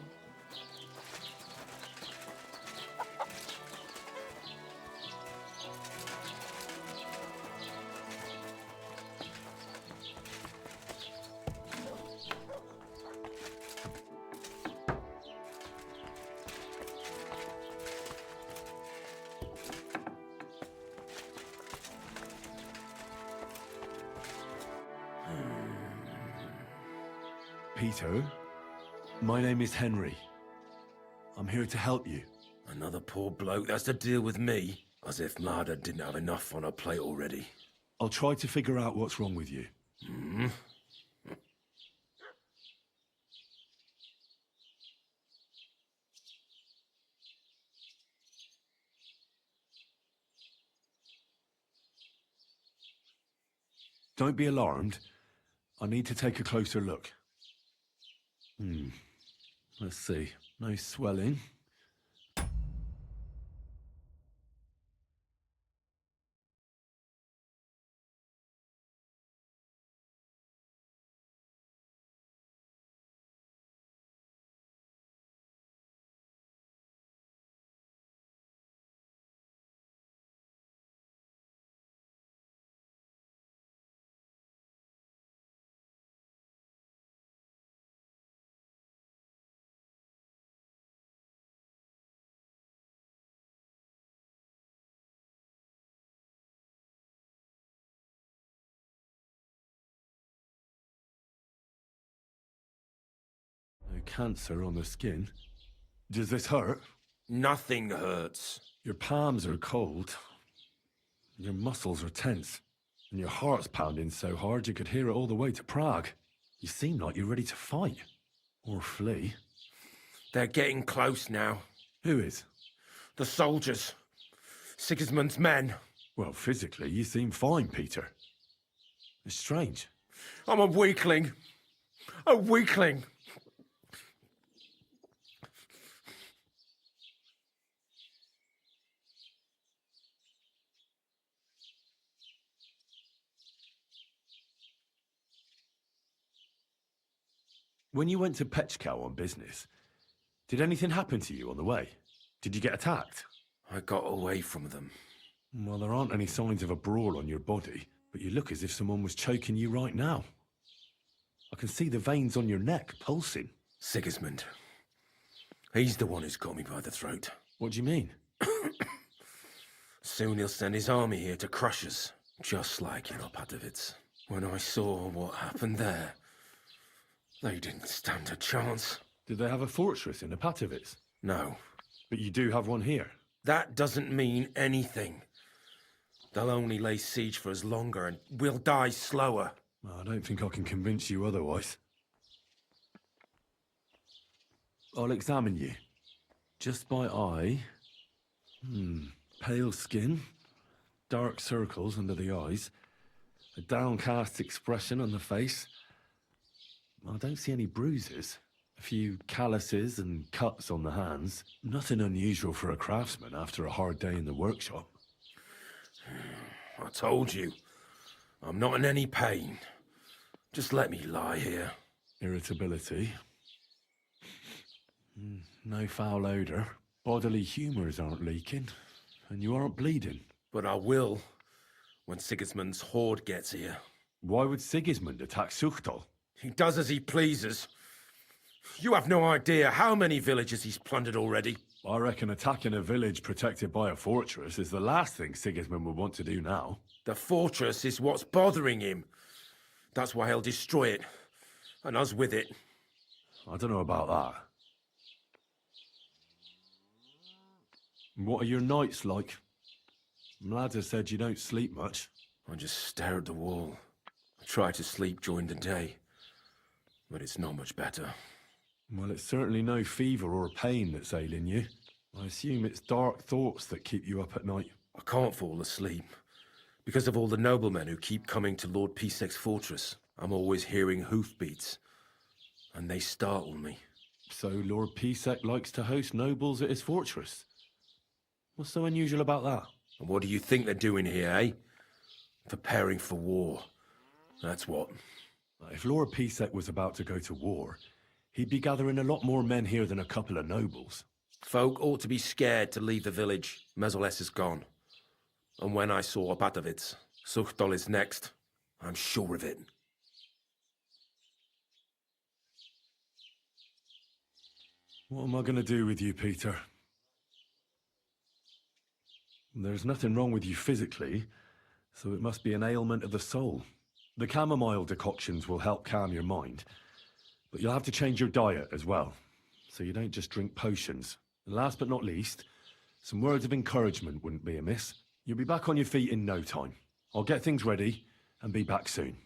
Peter, my name is Henry. I'm here to help you. Another poor bloke that's to deal with me, as if Mlada didn't have enough on her plate already. I'll try to figure out what's wrong with you. Don't be alarmed. I need to take a closer look. Let's see. No swelling. No cancer on the skin. Does this hurt? Nothing hurts. Your palms are cold. Your muscles are tense. And your heart's pounding so hard you could hear it all the way to Prague. You seem like you're ready to fight. Or flee. They're getting close now. Who is? The soldiers. Sigismund's men. Well, physically, you seem fine, Peter. It's strange. I'm a weakling. A weakling. When you went to Pechkow on business, did anything happen to you on the way? Did you get attacked? I got away from them. Well, there aren't any signs of a brawl on your body, but you look as if someone was choking you right now. I can see the veins on your neck pulsing. Sigismund. He's the one who's got me by the throat. What do you mean? Soon he'll send his army here to crush us, just like in Opatowitz. When I saw what happened there, they didn't stand a chance. Did they have a fortress in Opatowitz? No. But you do have one here. That doesn't mean anything. They'll only lay siege for us longer and we'll die slower. I don't think I can convince you otherwise. I'll examine you. Just by eye. Pale skin. Dark circles under the eyes. A downcast expression on the face. I don't see any bruises. A few calluses and cuts on the hands. Nothing unusual for a craftsman after a hard day in the workshop. I told you. I'm not in any pain. Just let me lie here. Irritability. No foul odour. Bodily humours aren't leaking. And you aren't bleeding. But I will, when Sigismund's horde gets here. Why would Sigismund attack Suchtal? He does as he pleases. You have no idea how many villages he's plundered already. I reckon attacking a village protected by a fortress is the last thing Sigismund would want to do now. The fortress is what's bothering him. That's why he'll destroy it. And us with it. I don't know about that. What are your nights like? Lads have said you don't sleep much. I just stare at the wall. I try to sleep during the day. But it's not much better. Well, it's certainly no fever or pain that's ailing you. I assume it's dark thoughts that keep you up at night. I can't fall asleep. Because of all the noblemen who keep coming to Lord Pisek's fortress. I'm always hearing hoofbeats. And they startle me. So Lord Pisek likes to host nobles at his fortress? What's so unusual about that? And what do you think they're doing here, eh? Preparing for war. That's what. If Lord Pisek was about to go to war, he'd be gathering a lot more men here than a couple of nobles. Folk ought to be scared to leave the village. Mezoles is gone. And when I saw Opatowitz, Suchtol is next. I'm sure of it. What am I going to do with you, Peter? There's nothing wrong with you physically, so it must be an ailment of the soul. The chamomile decoctions will help calm your mind, but you'll have to change your diet as well, so you don't just drink potions. And last but not least, some words of encouragement wouldn't be amiss. You'll be back on your feet in no time. I'll get things ready and be back soon.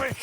Quick!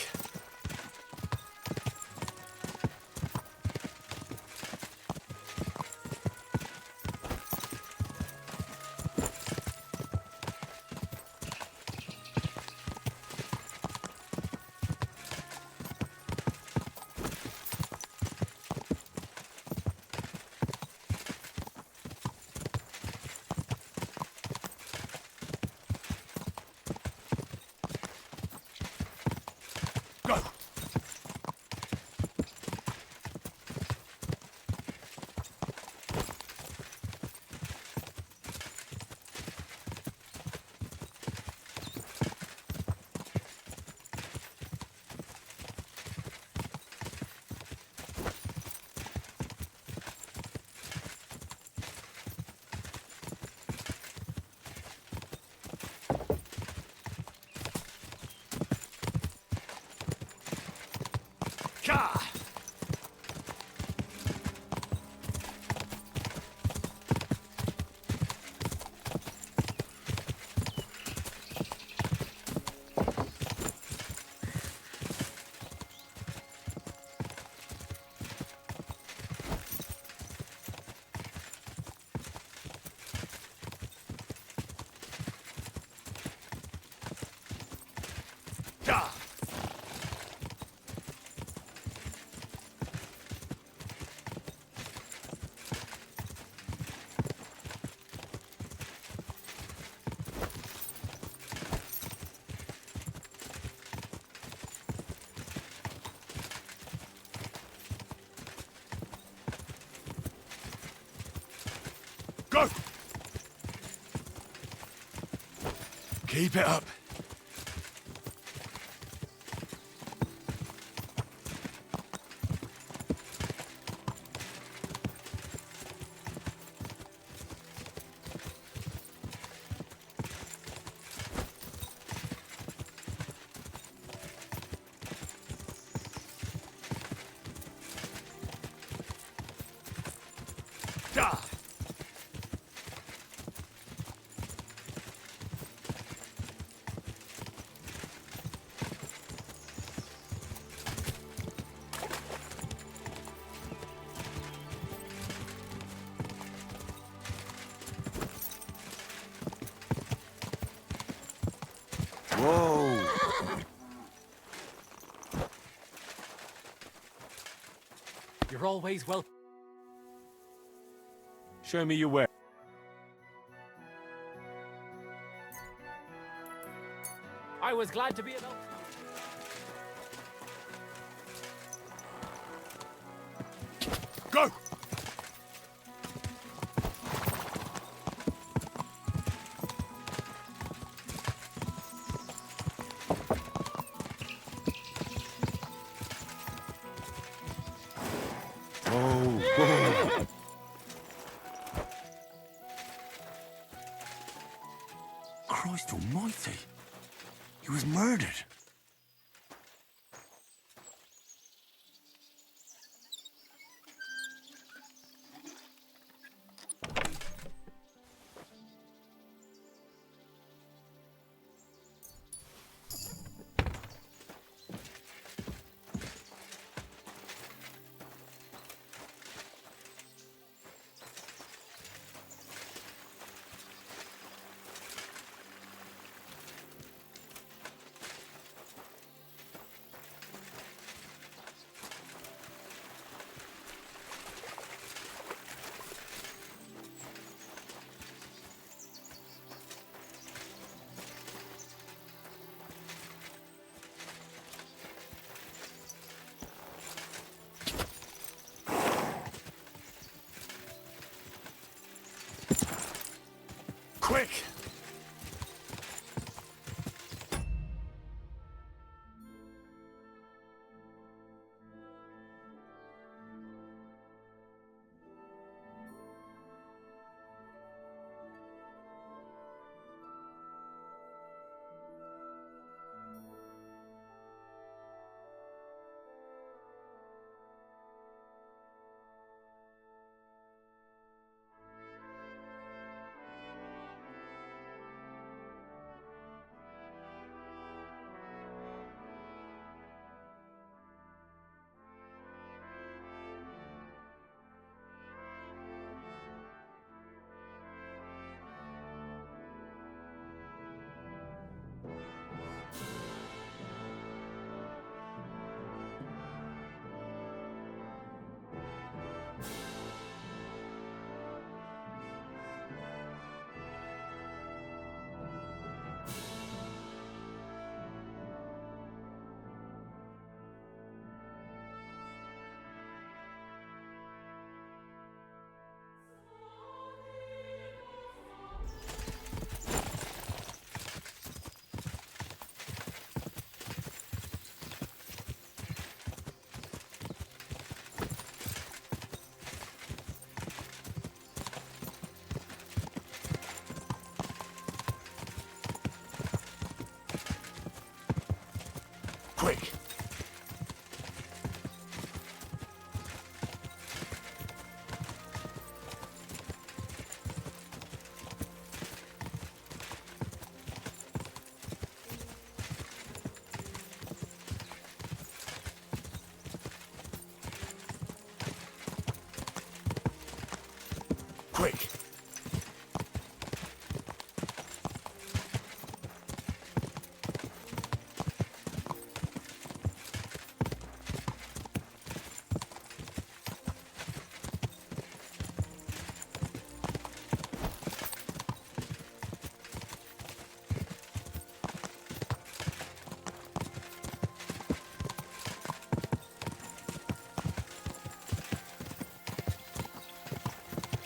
Go! Ka! Ka! Go! Keep it up. Da! Whoa! You're always welcome. Show me your way. I was glad to be of help. Go! Whoa! Christ almighty. He was murdered. Quick! Quick! Quick!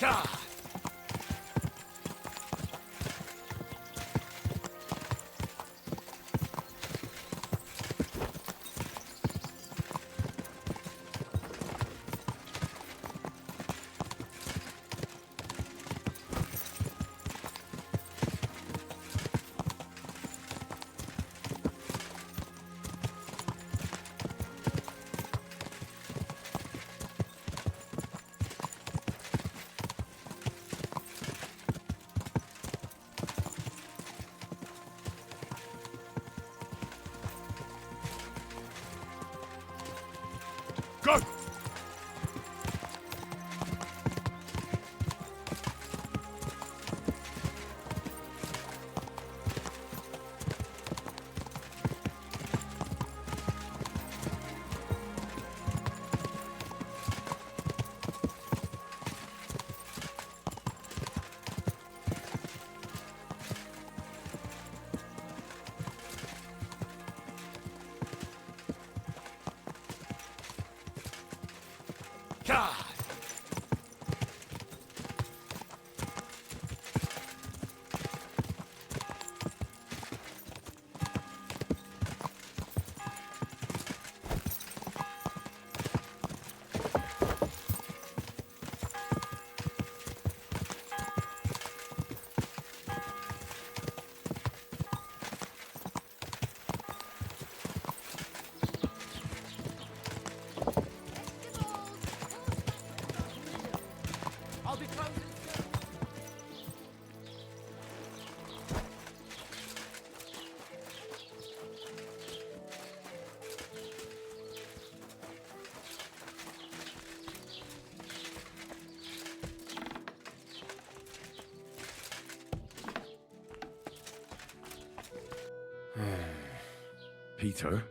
God! Go! God! I'll be closing soon. Peter,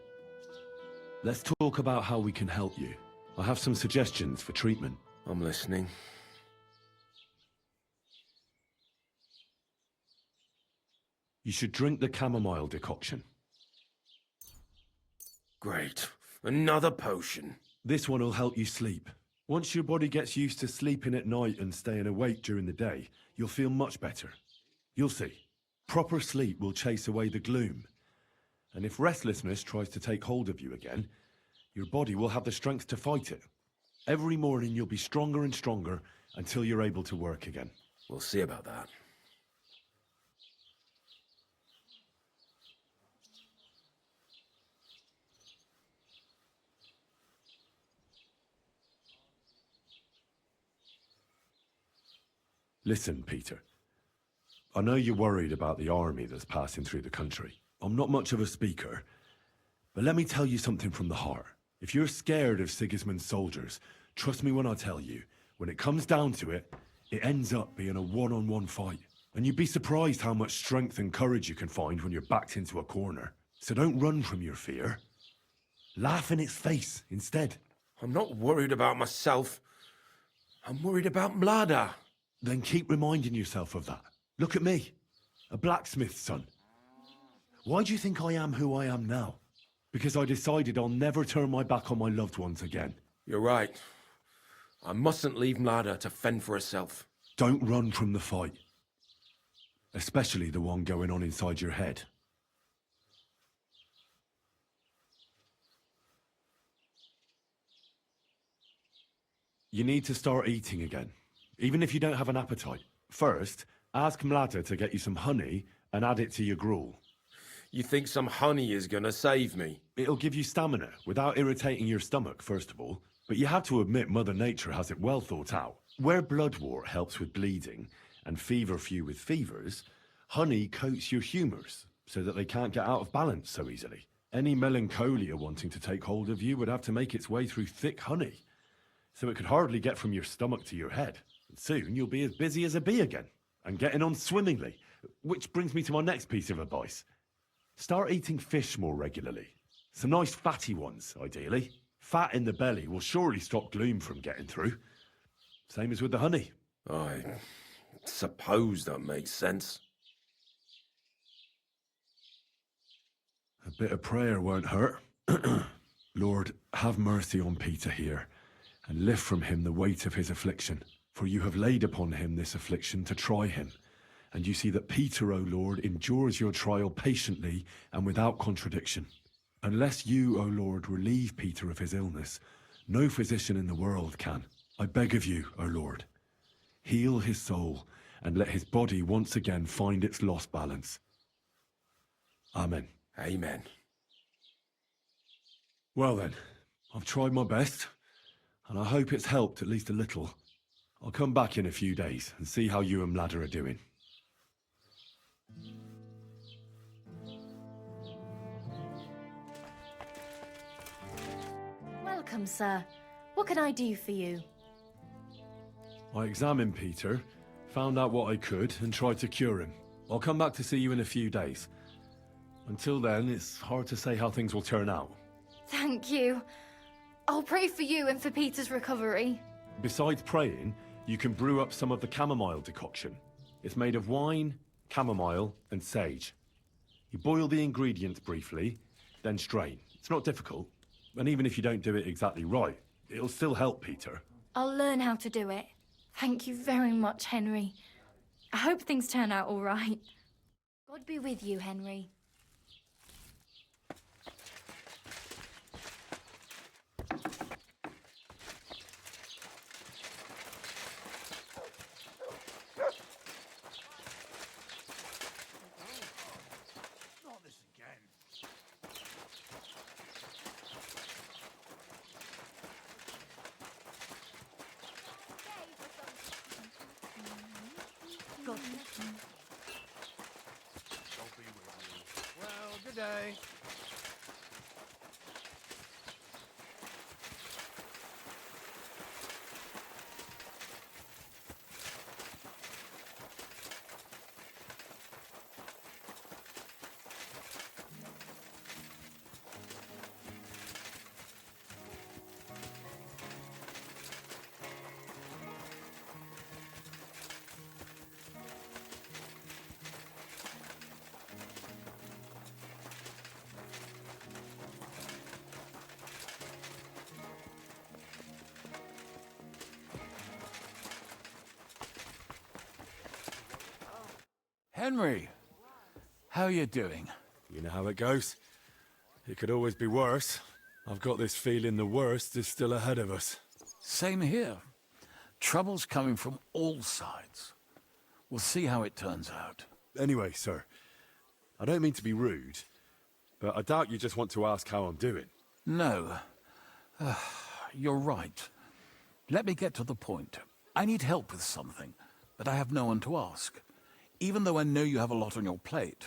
let's talk about how we can help you. I have some suggestions for treatment. I'm listening. You should drink the chamomile decoction. Great. Another potion. This one will help you sleep. Once your body gets used to sleeping at night and staying awake during the day, you'll feel much better. You'll see. Proper sleep will chase away the gloom. And if restlessness tries to take hold of you again, your body will have the strength to fight it. Every morning you'll be stronger and stronger until you're able to work again. We'll see about that. Listen, Peter. I know you're worried about the army that's passing through the country. I'm not much of a speaker, but let me tell you something from the heart. If you're scared of Sigismund's soldiers, trust me when I tell you, when it comes down to it, it ends up being a one-on-one fight. And you'd be surprised how much strength and courage you can find when you're backed into a corner. So don't run from your fear. Laugh in its face instead. I'm not worried about myself. I'm worried about Mlada. Then keep reminding yourself of that. Look at me, a blacksmith's son. Why do you think I am who I am now? Because I decided I'll never turn my back on my loved ones again. You're right. I mustn't leave Mlada to fend for herself. Don't run from the fight. Especially the one going on inside your head. You need to start eating again, even if you don't have an appetite. First, ask Mlada to get you some honey and add it to your gruel. You think some honey is gonna save me? It'll give you stamina without irritating your stomach, first of all. But you have to admit Mother Nature has it well thought out. Where bloodwort helps with bleeding and feverfew with fevers, honey coats your humours so that they can't get out of balance so easily. Any melancholia wanting to take hold of you would have to make its way through thick honey. So it could hardly get from your stomach to your head. And soon you'll be as busy as a bee again, and getting on swimmingly. Which brings me to my next piece of advice. Start eating fish more regularly. Some nice fatty ones, ideally. Fat in the belly will surely stop gloom from getting through. Same as with the honey. I suppose that makes sense. A bit of prayer won't hurt. Lord, have mercy on Peter here, and lift from him the weight of his affliction. For you have laid upon him this affliction to try him. And you see that Peter, O Lord, endures your trial patiently and without contradiction. Unless you, O Lord, relieve Peter of his illness, no physician in the world can. I beg of you, O Lord, heal his soul and let his body once again find its lost balance. Amen. Amen. Well then, I've tried my best, and I hope it's helped at least a little. I'll come back in a few days and see how you and Ladder are doing. Welcome, sir. What can I do for you? I examined Peter, found out what I could, and tried to cure him. I'll come back to see you in a few days. Until then, it's hard to say how things will turn out. Thank you. I'll pray for you and for Peter's recovery. Besides praying, you can brew up some of the chamomile decoction. It's made of wine, chamomile, and sage. You boil the ingredients briefly, then strain. It's not difficult, and even if you don't do it exactly right, it'll still help Peter. I'll learn how to do it. Thank you very much, Henry. I hope things turn out all right. God be with you, Henry. Well, good day. Henry, how you doing? You know how it goes. It could always be worse. I've got this feeling the worst is still ahead of us. Same here. Trouble's coming from all sides. We'll see how it turns out. Anyway, sir, I don't mean to be rude, but I doubt you just want to ask how I'm doing. No. You're right. Let me get to the point. I need help with something, but I have no one to ask. Even though I know you have a lot on your plate.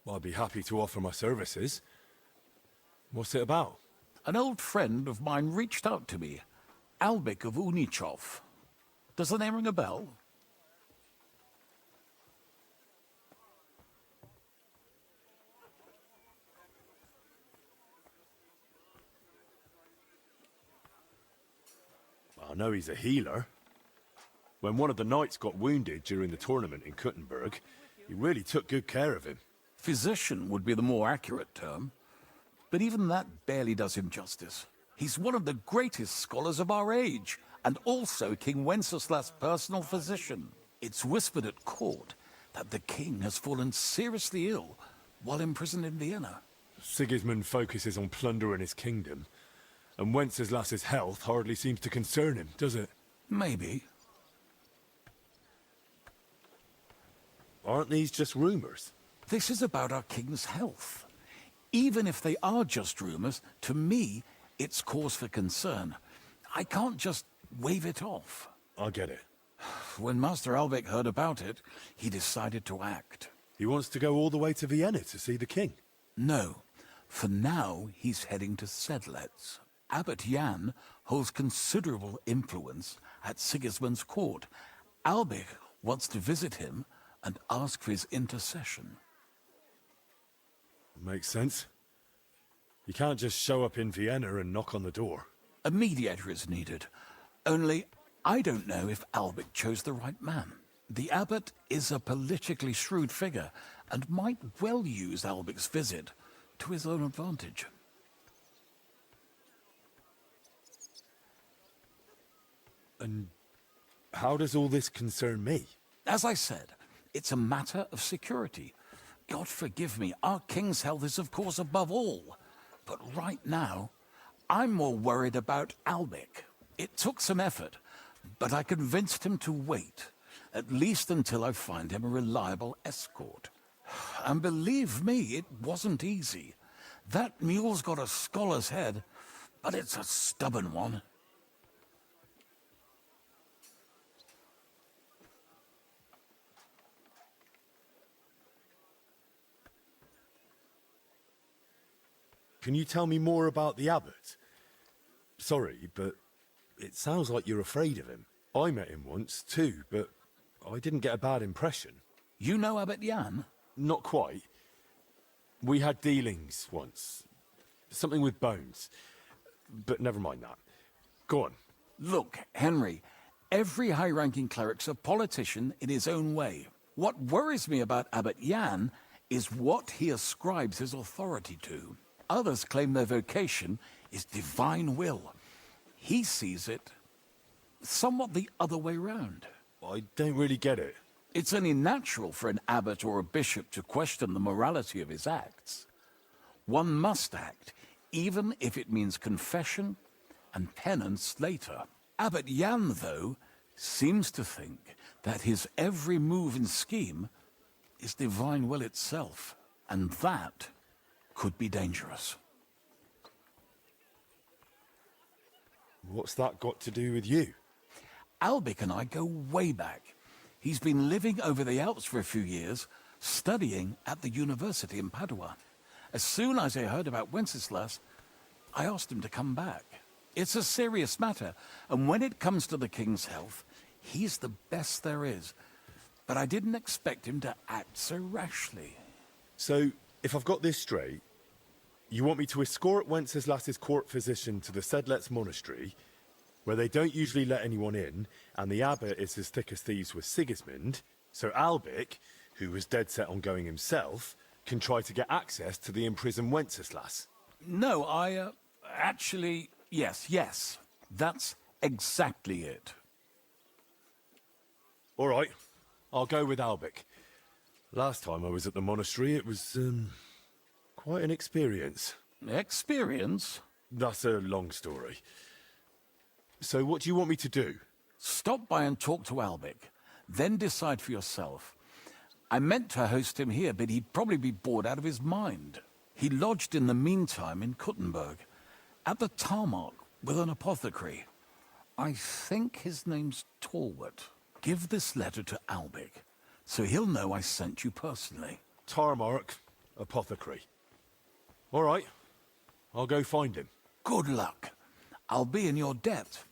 I'd be happy to offer my services. What's it about? An old friend of mine reached out to me, Albik of Unichov. Does the name ring a bell? I know he's a healer. When one of the knights got wounded during the tournament in Kuttenberg, he really took good care of him. Physician would be the more accurate term. But even that barely does him justice. He's one of the greatest scholars of our age, and also King Wenceslas's personal physician. It's whispered at court that the king has fallen seriously ill while imprisoned in Vienna. Sigismund focuses on plundering his kingdom, and Wenceslas's health hardly seems to concern him, does it? Maybe. aren't these just rumors? This is about our king's health. Even if they are just rumors, to me, it's cause for concern. I can't just wave it off. I get it. When Master Albic heard about it, he decided to act. He wants to go all the way to Vienna to see the king? No. For now, he's heading to Sedlets. Abbot Jan holds considerable influence at Sigismund's court. Albic wants to visit him and ask for his intercession. Makes sense. You can't just show up in Vienna and knock on the door. A mediator is needed. Only, I don't know if Albic chose the right man. The abbot is a politically shrewd figure and might well use Albic's visit to his own advantage. And how does all this concern me? As I said, it's a matter of security. God forgive me, our king's health is of course above all. But right now, I'm more worried about Albic. It took some effort, but I convinced him to wait, at least until I find him a reliable escort. And believe me, it wasn't easy. That mule's got a scholar's head, but it's a stubborn one. Can you tell me more about the abbot? Sorry, but it sounds like you're afraid of him. I met him once, too, but I didn't get a bad impression. You know Abbot Jan? Not quite. We had dealings once. Something with bones. But never mind that. Go on. Look, Henry, every high-ranking cleric's a politician in his own way. What worries me about Abbot Jan is what he ascribes his authority to. Others claim their vocation is divine will. He sees it somewhat the other way round. I don't really get it. It's only natural for an abbot or a bishop to question the morality of his acts. One must act, even if it means confession and penance later. Abbot Jan, though, seems to think that his every move and scheme is divine will itself, and that could be dangerous. What's that got to do with you? Albic and I go way back. He's been living over the Alps for a few years, studying at the university in Padua. As soon as I heard about Wenceslas, I asked him to come back. It's a serious matter, and when it comes to the king's health, he's the best there is. But I didn't expect him to act so rashly. So, if I've got this straight, you want me to escort Wenceslas's court physician to the Sedlets monastery, where they don't usually let anyone in, and the abbot is as thick as thieves with Sigismund, so Albic, who was dead set on going himself, can try to get access to the imprisoned Wenceslas? No, actually, yes. That's exactly it. All right, I'll go with Albic. Last time I was at the monastery, it was, quite an experience. Experience? That's a long story. So what do you want me to do? Stop by and talk to Albic, then decide for yourself. I meant to host him here, but he'd probably be bored out of his mind. He lodged in the meantime in Kuttenberg, at the tarmac with an apothecary. I think his name's Talbot. Give this letter to Albic, so he'll know I sent you personally. Tarmac, apothecary. All right, I'll go find him. Good luck. I'll be in your debt.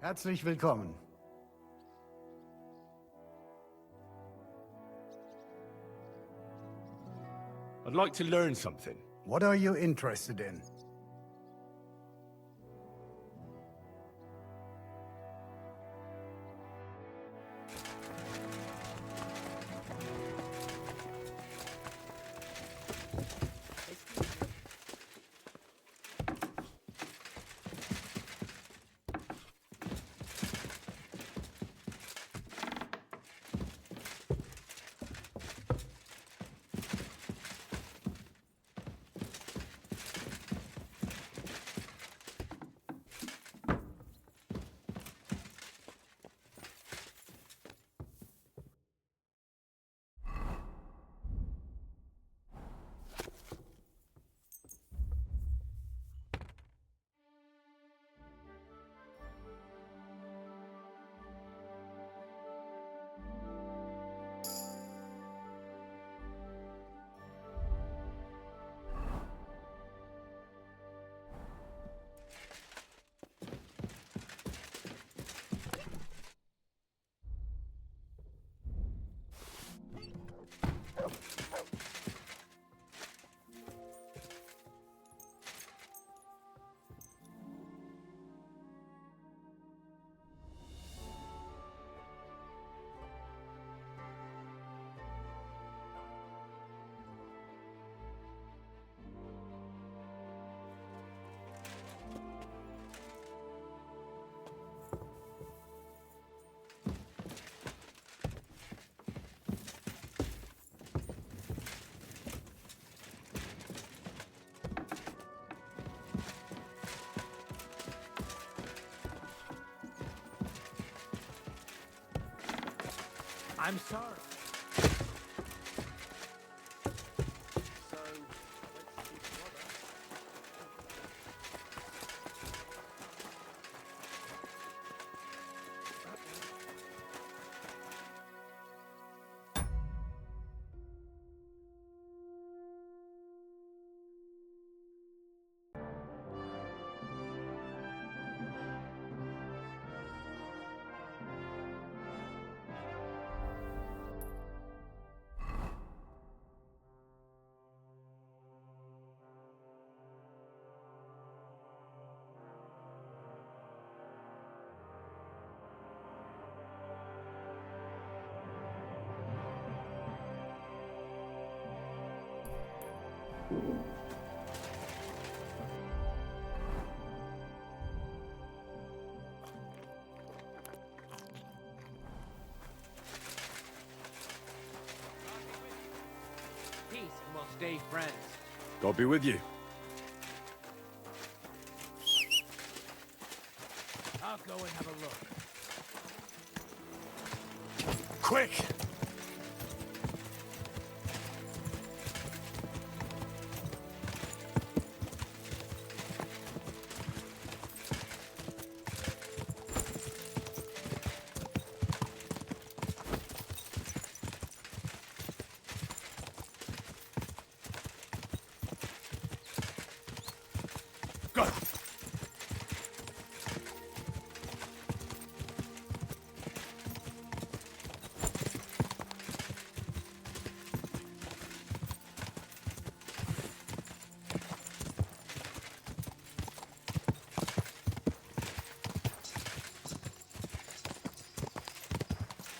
Herzlich willkommen. I'd like to learn something. What are you interested in? I'm sorry. Peace and we'll stay friends. God be with you. I'll go and have a look. Quick! Go!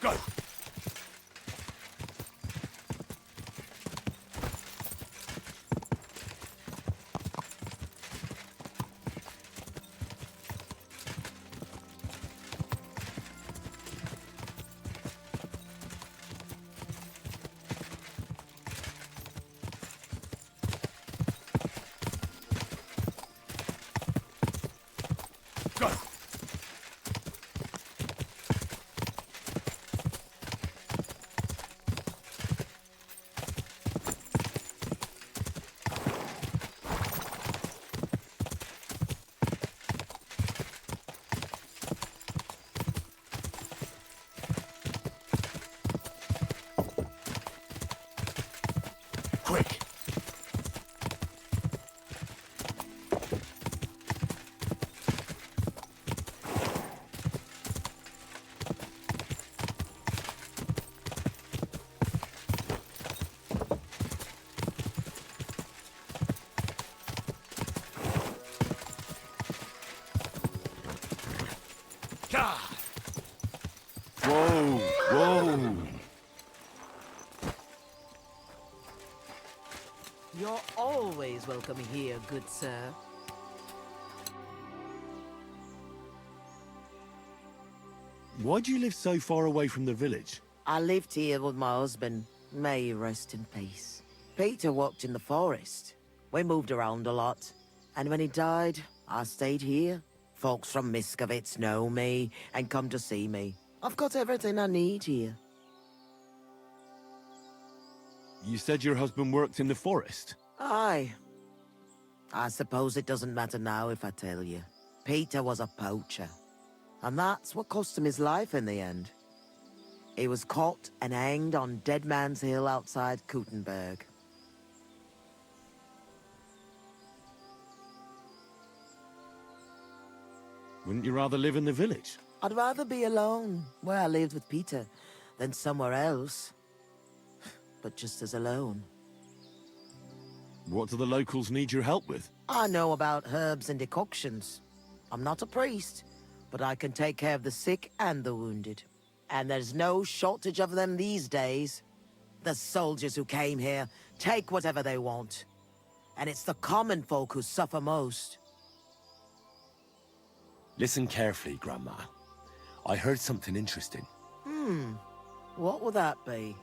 Go! Go! Quick! God! Whoa! Whoa! You're always welcome here, good sir. Why do you live so far away from the village? I lived here with my husband. May he rest in peace. Peter worked in the forest. We moved around a lot. And when he died, I stayed here. Folks from Miskovitz know me and come to see me. I've got everything I need here. You said your husband worked in the forest? Aye. I suppose it doesn't matter now if I tell you. Peter was a poacher. And that's what cost him his life in the end. He was caught and hanged on Dead Man's Hill outside Kuttenberg. Wouldn't you rather live in the village? I'd rather be alone, where I lived with Peter, than somewhere else. But just as alone. What do the locals need your help with? I know about herbs and decoctions. I'm not a priest, but I can take care of the sick and the wounded. And there's no shortage of them these days. The soldiers who came here take whatever they want. And it's the common folk who suffer most. Listen carefully, Grandma. I heard something interesting. What will that be?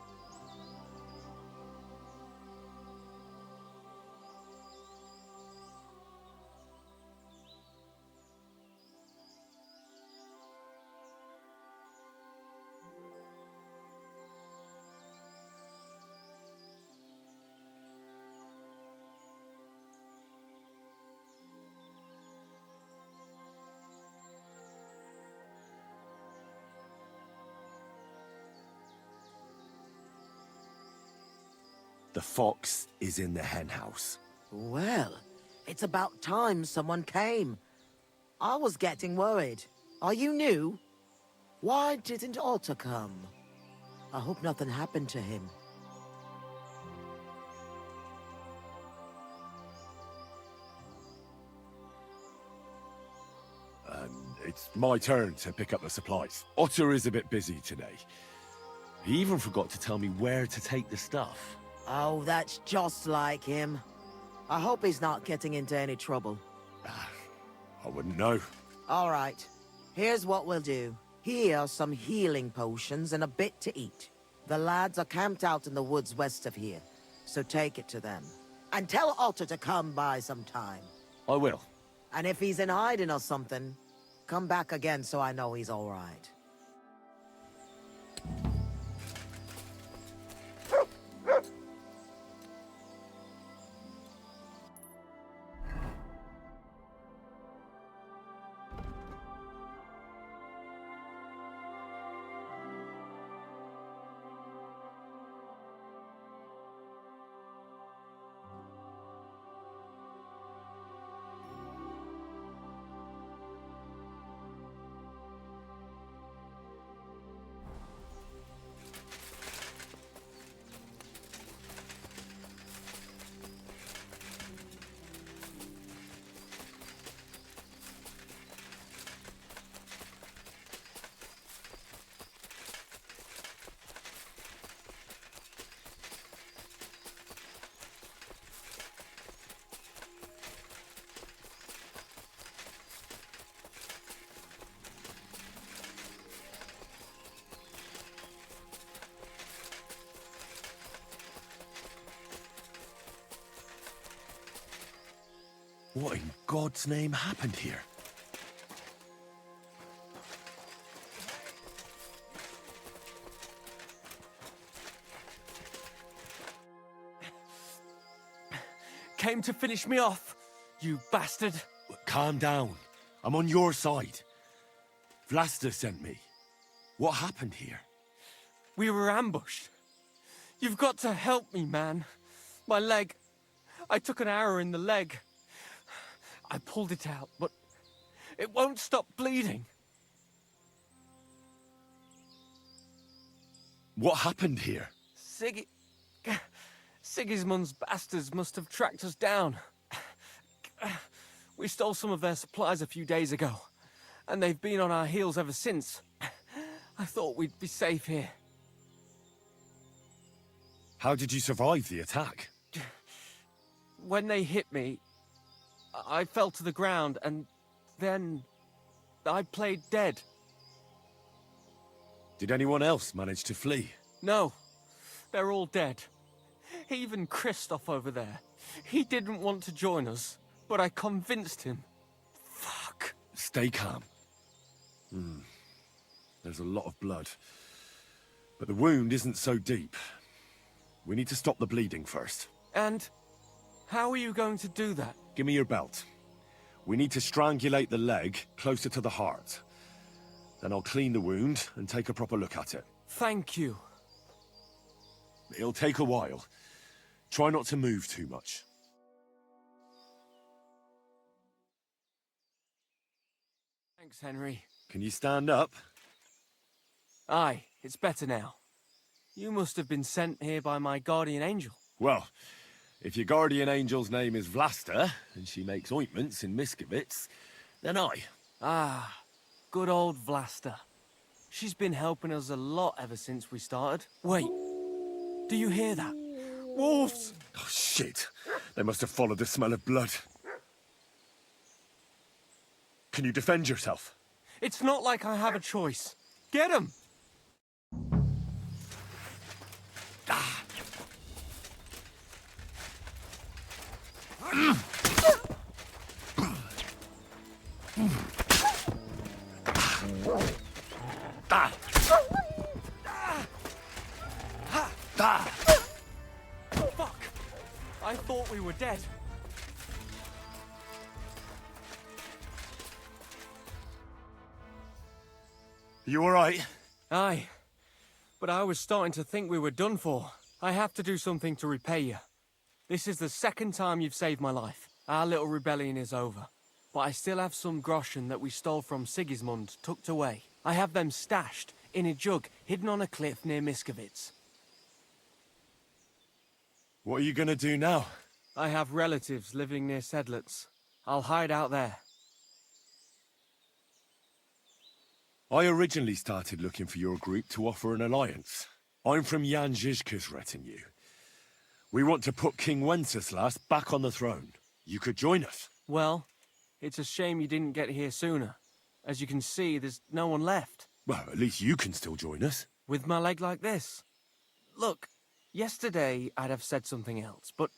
The fox is in the henhouse. Well, it's about time someone came. I was getting worried. Are you new? Why didn't Otto come? I hope nothing happened to him. It's my turn to pick up the supplies. Otter is a bit busy today. He even forgot to tell me where to take the stuff. Oh, that's just like him. I hope he's not getting into any trouble. I wouldn't know. All right. Here's what we'll do. Here are some healing potions and a bit to eat. The lads are camped out in the woods west of here, so take it to them. And tell Otto to come by sometime. I will. And if he's in hiding or something, come back again so I know he's all right. What in God's name happened here? Came to finish me off, you bastard. Calm down. I'm on your side. Vlasta sent me. What happened here? We were ambushed. You've got to help me, man. My leg. I took an arrow in the leg. I pulled it out, but it won't stop bleeding. What happened here? Sigismund's bastards must have tracked us down. We stole some of their supplies a few days ago, and they've been on our heels ever since. I thought we'd be safe here. How did you survive the attack? When they hit me, I fell to the ground, and then I played dead. Did anyone else manage to flee? No, they're all dead. Even Christoph over there. He didn't want to join us, but I convinced him. Fuck. Stay calm. There's a lot of blood. But the wound isn't so deep. We need to stop the bleeding first. And how are you going to do that? Give me your belt. We need to strangulate the leg closer to the heart. Then I'll clean the wound and take a proper look at it. Thank you. It'll take a while. Try not to move too much. Thanks, Henry. Can you stand up? Aye, it's better now. You must have been sent here by my guardian angel. Well, if your guardian angel's name is Vlasta, and she makes ointments in Miskevitz, then I. Ah, good old Vlasta. She's been helping us a lot ever since we started. Wait, do you hear that? Wolves! Oh, shit. They must have followed the smell of blood. Can you defend yourself? It's not like I have a choice. Get him! Fuck! I thought we were dead. You all right? Aye, but I was starting to think we were done for. I have to do something to repay you. This is the second time you've saved my life. Our little rebellion is over. But I still have some groschen that we stole from Sigismund tucked away. I have them stashed in a jug hidden on a cliff near Miskovitz. What are you gonna do now? I have relatives living near Sedlitz. I'll hide out there. I originally started looking for your group to offer an alliance. I'm from Jan Žižka's retinue. We want to put King Wenceslas back on the throne. You could join us. Well, it's a shame you didn't get here sooner. As you can see, there's no one left. Well, at least you can still join us. With my leg like this. Look, yesterday I'd have said something else, but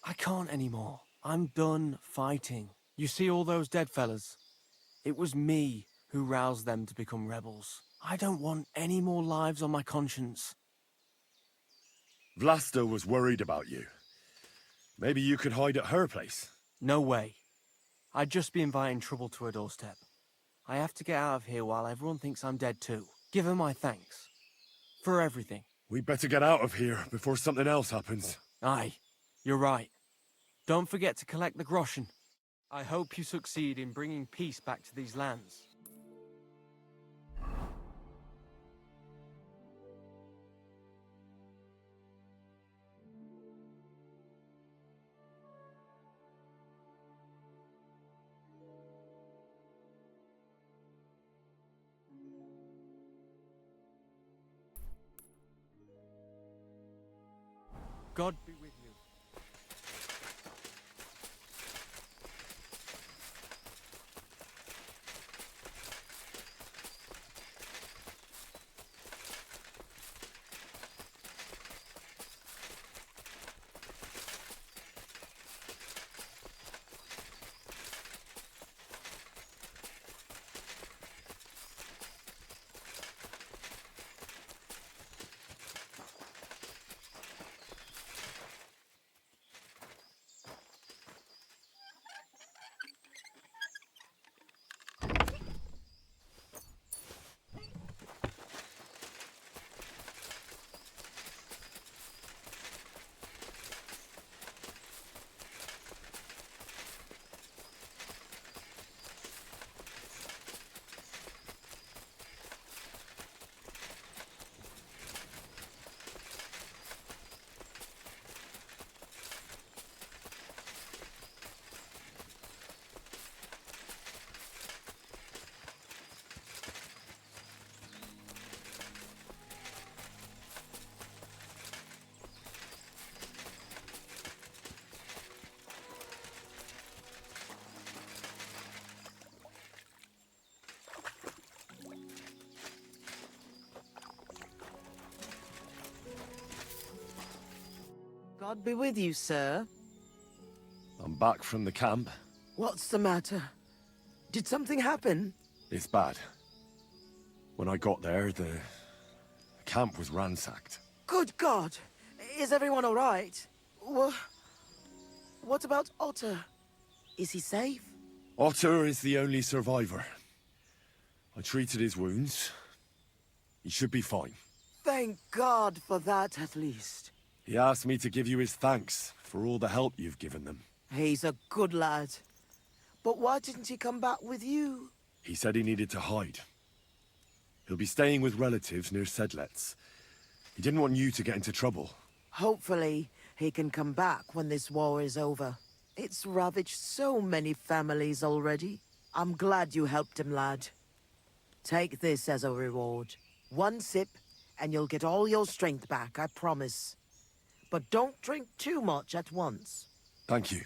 I can't anymore. I'm done fighting. You see all those dead fellas? It was me who roused them to become rebels. I don't want any more lives on my conscience. Vlasta was worried about you. Maybe you could hide at her place. No way. I'd just be inviting trouble to her doorstep. I have to get out of here while everyone thinks I'm dead too. Give her my thanks. For everything. We'd better get out of here before something else happens. Aye, you're right. Don't forget to collect the groschen. I hope you succeed in bringing peace back to these lands. God be with you. God be with you, sir. I'm back from the camp. What's the matter? Did something happen? It's bad. When I got there, the camp was ransacked. Good God! Is everyone all right? What about Otter? Is he safe? Otter is the only survivor. I treated his wounds. He should be fine. Thank God for that, at least. He asked me to give you his thanks for all the help you've given them. He's a good lad. But why didn't he come back with you? He said he needed to hide. He'll be staying with relatives near Sedlitz. He didn't want you to get into trouble. Hopefully, he can come back when this war is over. It's ravaged so many families already. I'm glad you helped him, lad. Take this as a reward. One sip, and you'll get all your strength back, I promise. But don't drink too much at once. Thank you.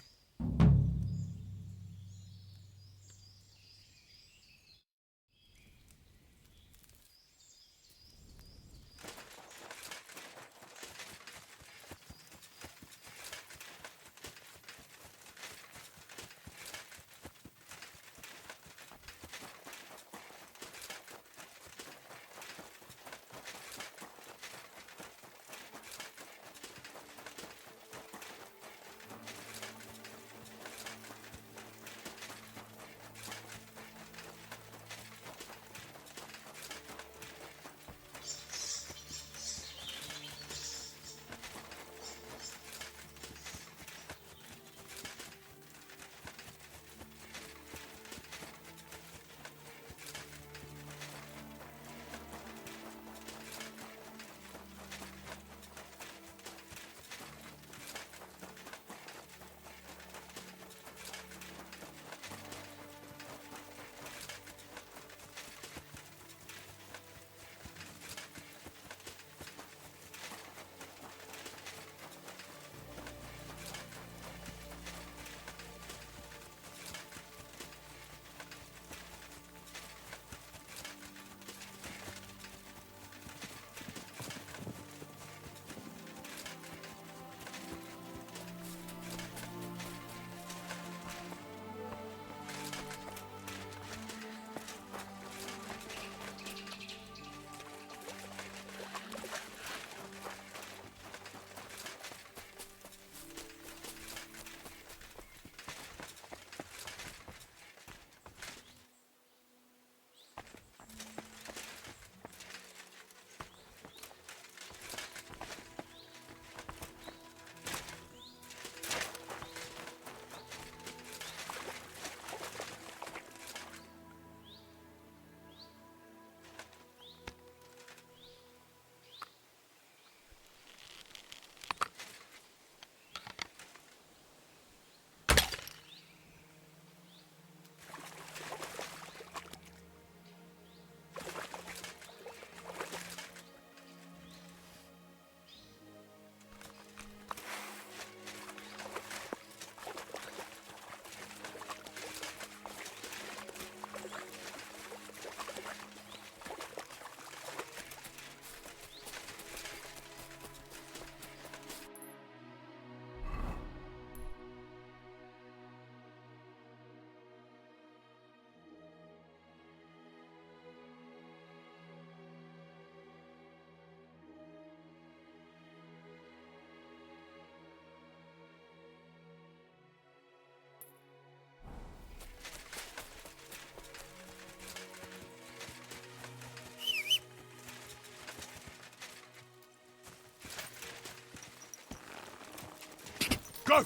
Go!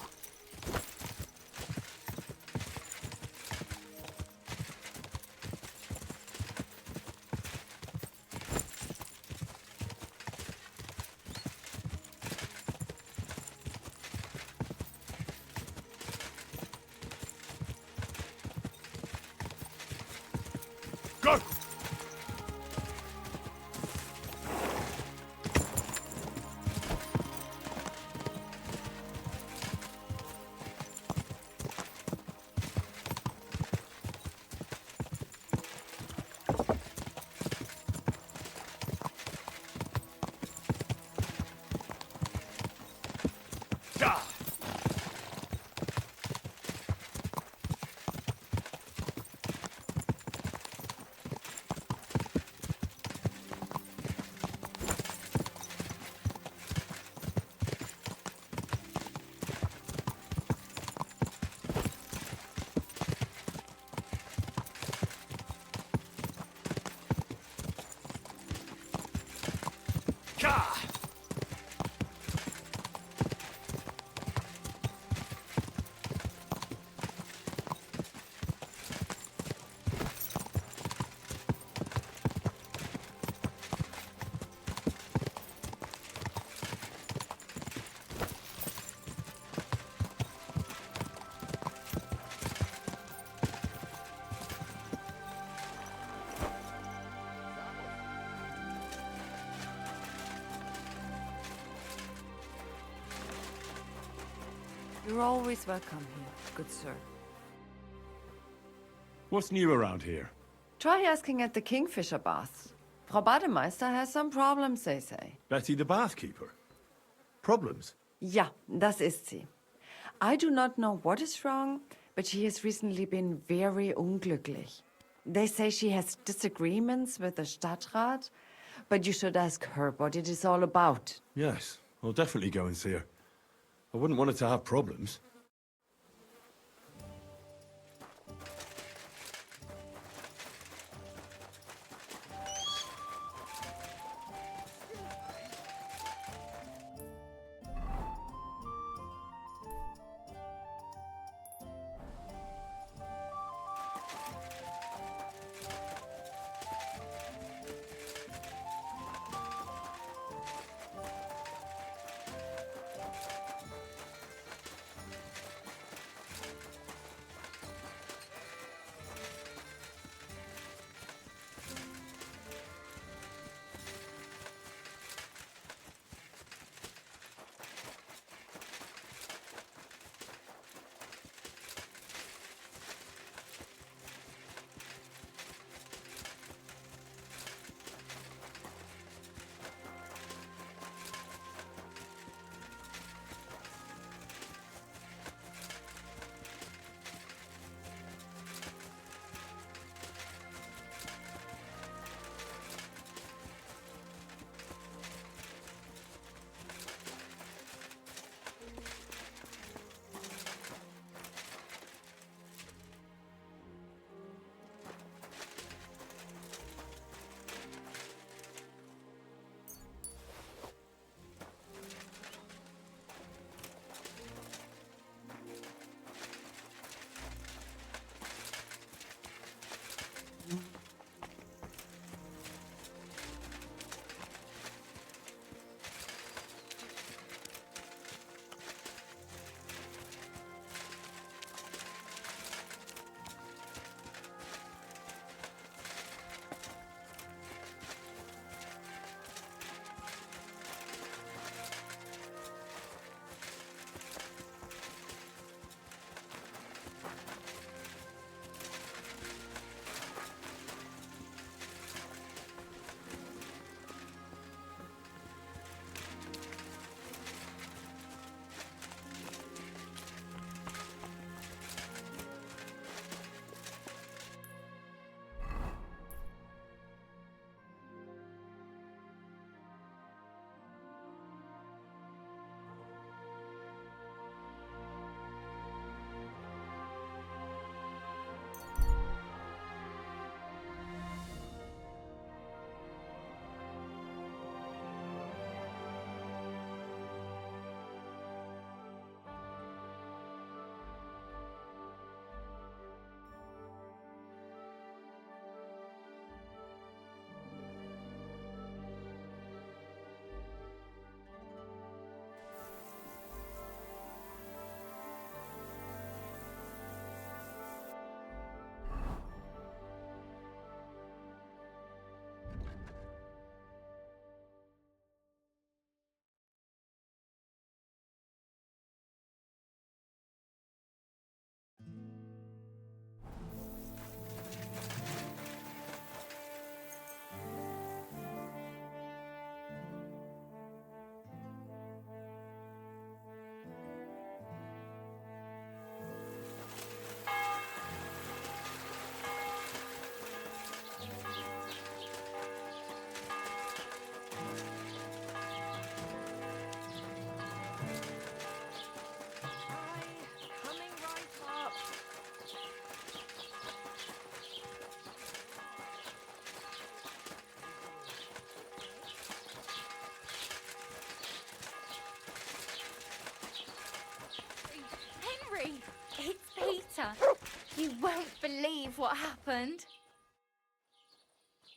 Go! You're always welcome here, good sir. What's new around here? Try asking at the Kingfisher baths. Frau Bademeister has some problems, they say. Betty the bathkeeper? Problems? Ja, das ist sie. I do not know what is wrong, but she has recently been very unglücklich. They say she has disagreements with the Stadtrat, but you should ask her what it is all about. Yes, I'll definitely go and see her. I wouldn't want her to have problems. You won't believe what happened.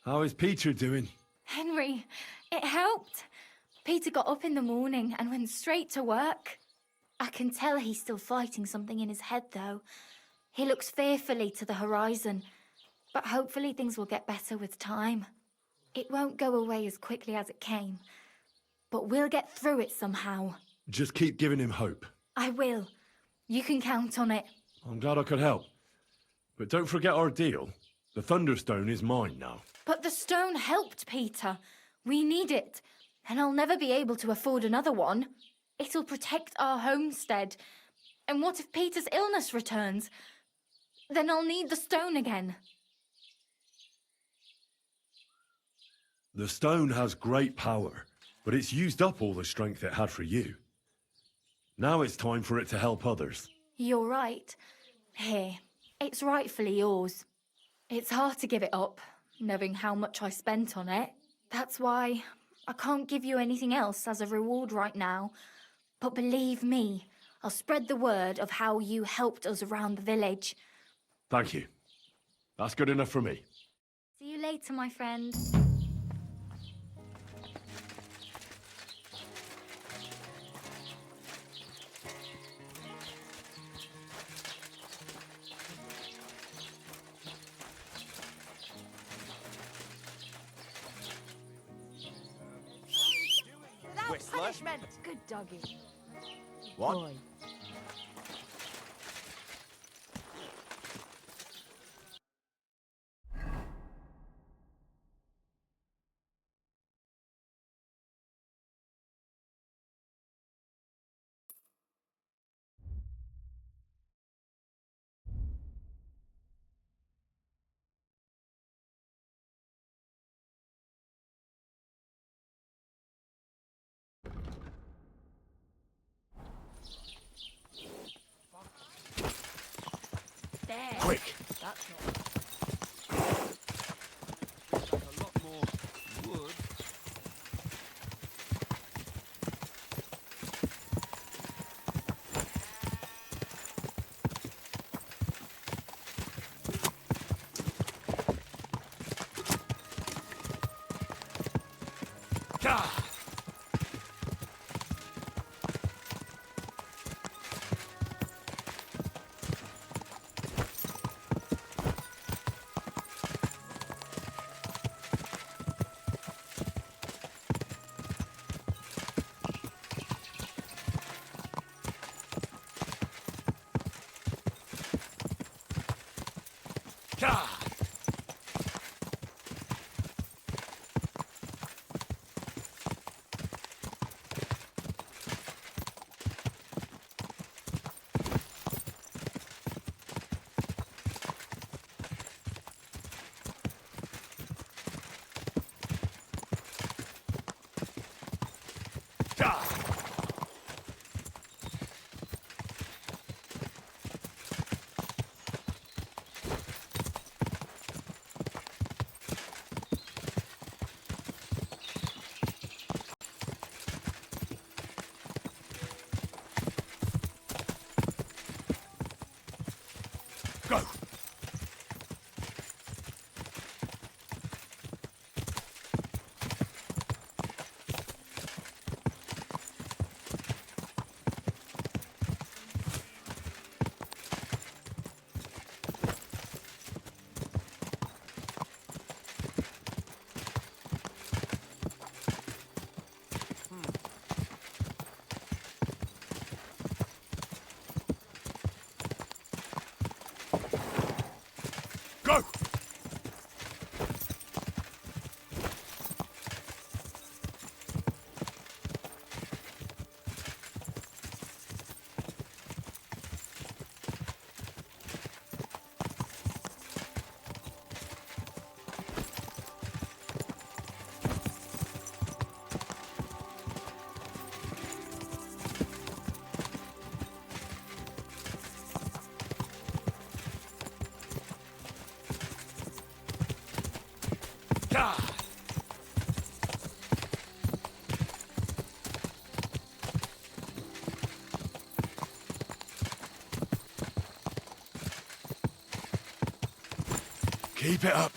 How is Peter doing? Henry, it helped. Peter got up in the morning and went straight to work. I can tell he's still fighting something in his head, though. He looks fearfully to the horizon, but hopefully things will get better with time. It won't go away as quickly as it came, but we'll get through it somehow. Just keep giving him hope. I will. You can count on it. I'm glad I could help. But don't forget our deal. The Thunderstone is mine now. But the stone helped, Peter. We need it, and I'll never be able to afford another one. It'll protect our homestead. And what if Peter's illness returns? Then I'll need the stone again. The stone has great power, but it's used up all the strength it had for you. Now it's time for it to help others. You're right. Here, it's rightfully yours. It's hard to give it up, knowing how much I spent on it. That's why I can't give you anything else as a reward right now. But believe me, I'll spread the word of how you helped us around the village. Thank you. That's good enough for me. See you later, my friend. Whistler? Punishment. Good doggy. What? Boy. There. Quick. That's not... Feels like a lot more wood. Go! Go! Keep it up.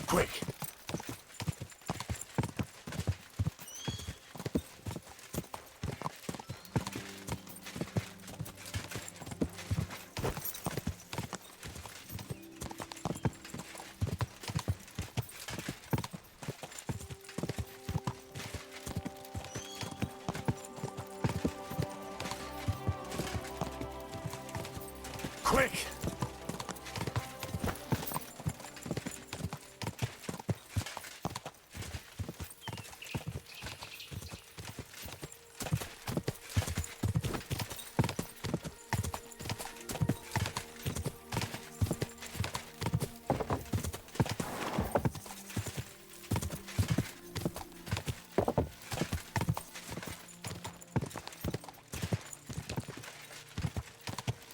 Quick. Quick!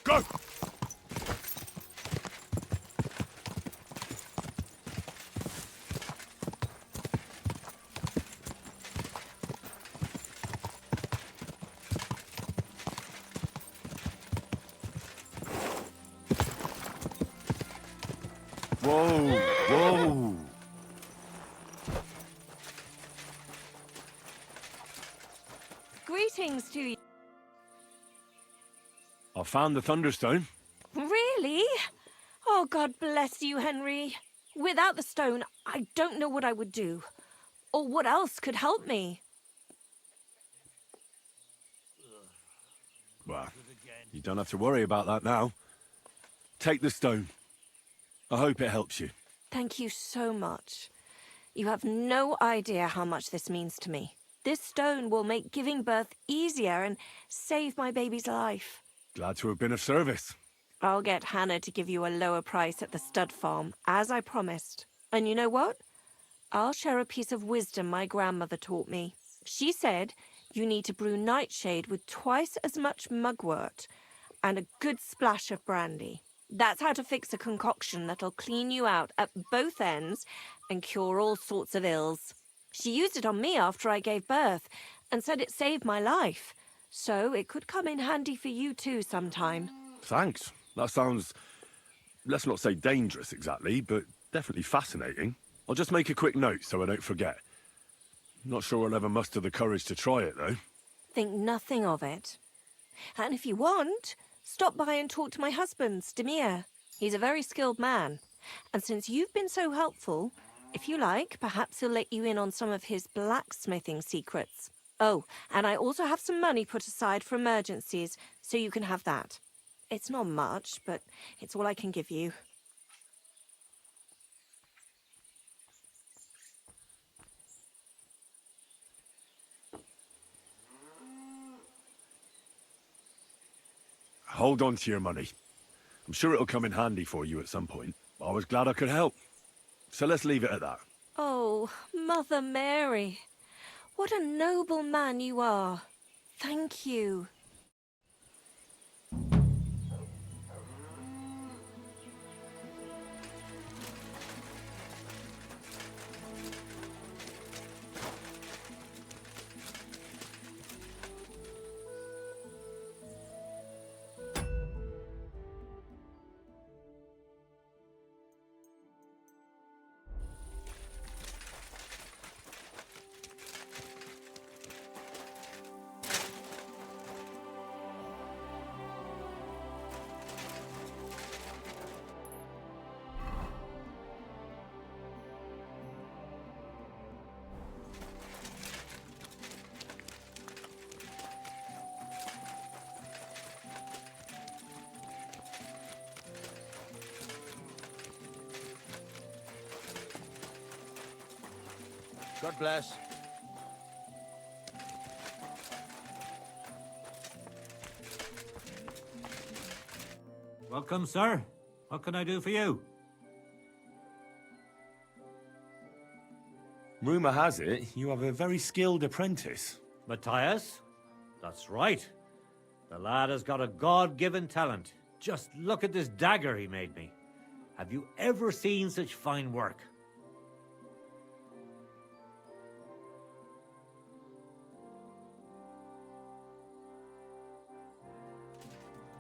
Go! Whoa, whoa. Greetings to you. I found the Thunderstone. Really? Oh, God bless you, Henry. Without the stone, I don't know what I would do. Or what else could help me. Well, you don't have to worry about that now. Take the stone. I hope it helps you. Thank you so much. You have no idea how much this means to me. This stone will make giving birth easier and save my baby's life. Glad to have been of service. I'll get Hannah to give you a lower price at the stud farm, as I promised. And you know what? I'll share a piece of wisdom my grandmother taught me. She said you need to brew nightshade with twice as much mugwort and a good splash of brandy. That's how to fix a concoction that'll clean you out at both ends and cure all sorts of ills. She used it on me after I gave birth and said it saved my life. So it could come in handy for you too sometime. Thanks. That sounds, let's not say dangerous exactly, but definitely fascinating. I'll just make a quick note so I don't forget. Not sure I'll ever muster the courage to try it, though. Think nothing of it. And if you want, stop by and talk to my husband, Demir. He's a very skilled man. And since you've been so helpful, if you like, perhaps he'll let you in on some of his blacksmithing secrets. Oh, and I also have some money put aside for emergencies, so you can have that. It's not much, but it's all I can give you. Hold on to your money. I'm sure it'll come in handy for you at some point. I was glad I could help. So let's leave it at that. Oh, Mother Mary. What a noble man you are. Thank you. God bless. Welcome, sir. What can I do for you? Rumour has it you have a very skilled apprentice. Matthias? That's right. The lad has got a God-given talent. Just look at this dagger he made me. Have you ever seen such fine work?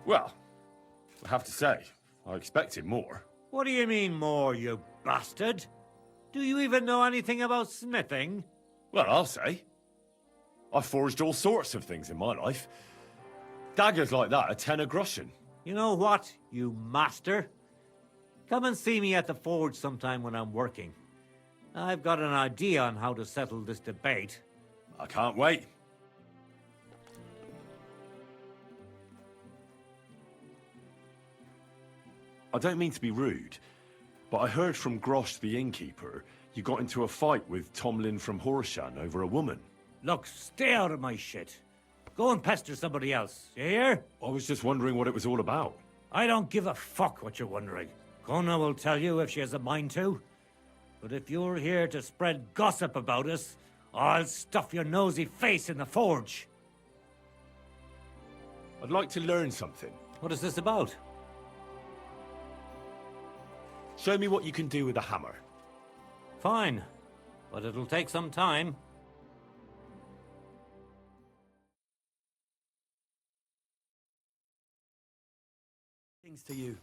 Well, I have to say, I expected more. What do you mean more, you bastard? Do you even know anything about smithing? Well, I'll say. I've forged all sorts of things in my life. Daggers like that are 10 a groschen. You know what, you master? Come and see me at the forge sometime when I'm working. I've got an idea on how to settle this debate. I can't wait. I don't mean to be rude, but I heard from Grosh the innkeeper you got into a fight with Tomlin from Horshan over a woman. Look, stay out of my shit. Go and pester somebody else, you hear? I was just wondering what it was all about. I don't give a fuck what you're wondering. Kona will tell you if she has a mind to. But if you're here to spread gossip about us, I'll stuff your nosy face in the forge. I'd like to learn something. What is this about? Show me what you can do with a hammer. Fine, but it'll take some time. Things to you.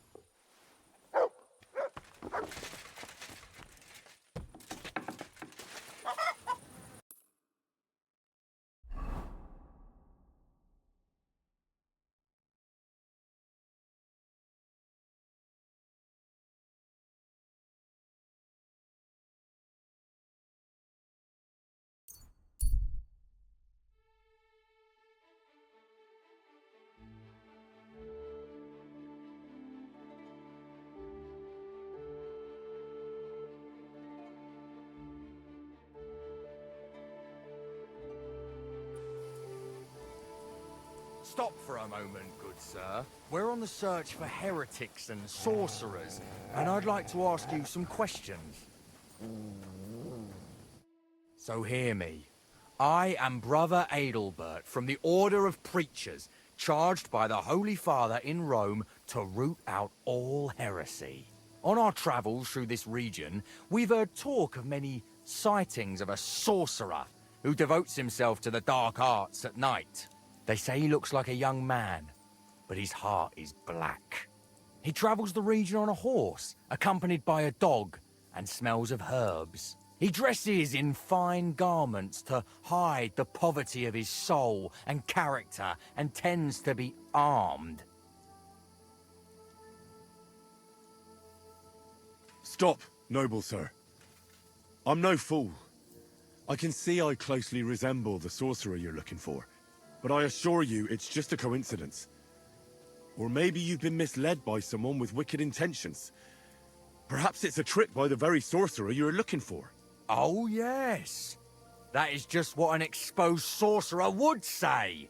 Stop for a moment, good sir. We're on the search for heretics and sorcerers, and I'd like to ask you some questions. So hear me. I am Brother Adelbert from the Order of Preachers, charged by the Holy Father in Rome to root out all heresy. On our travels through this region, we've heard talk of many sightings of a sorcerer who devotes himself to the dark arts at night. They say he looks like a young man, but his heart is black. He travels the region on a horse, accompanied by a dog, and smells of herbs. He dresses in fine garments to hide the poverty of his soul and character, and tends to be armed. Stop, noble sir. I'm no fool. I can see I closely resemble the sorcerer you're looking for. But I assure you, it's just a coincidence. Or maybe you've been misled by someone with wicked intentions. Perhaps it's a trick by the very sorcerer you're looking for. Oh, yes. That is just what an exposed sorcerer would say.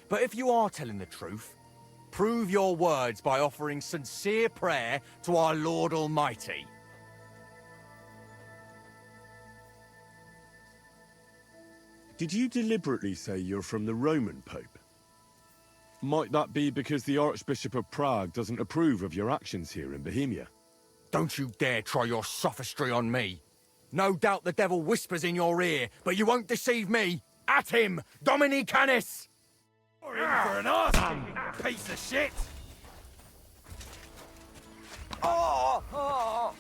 But if you are telling the truth, prove your words by offering sincere prayer to our Lord Almighty. Did you deliberately say you're from the Roman Pope? Might that be because the Archbishop of Prague doesn't approve of your actions here in Bohemia? Don't you dare try your sophistry on me. No doubt the devil whispers in your ear, but you won't deceive me. At him, Dominicanis! You're in for an arse, piece of shit! Oh! Oh!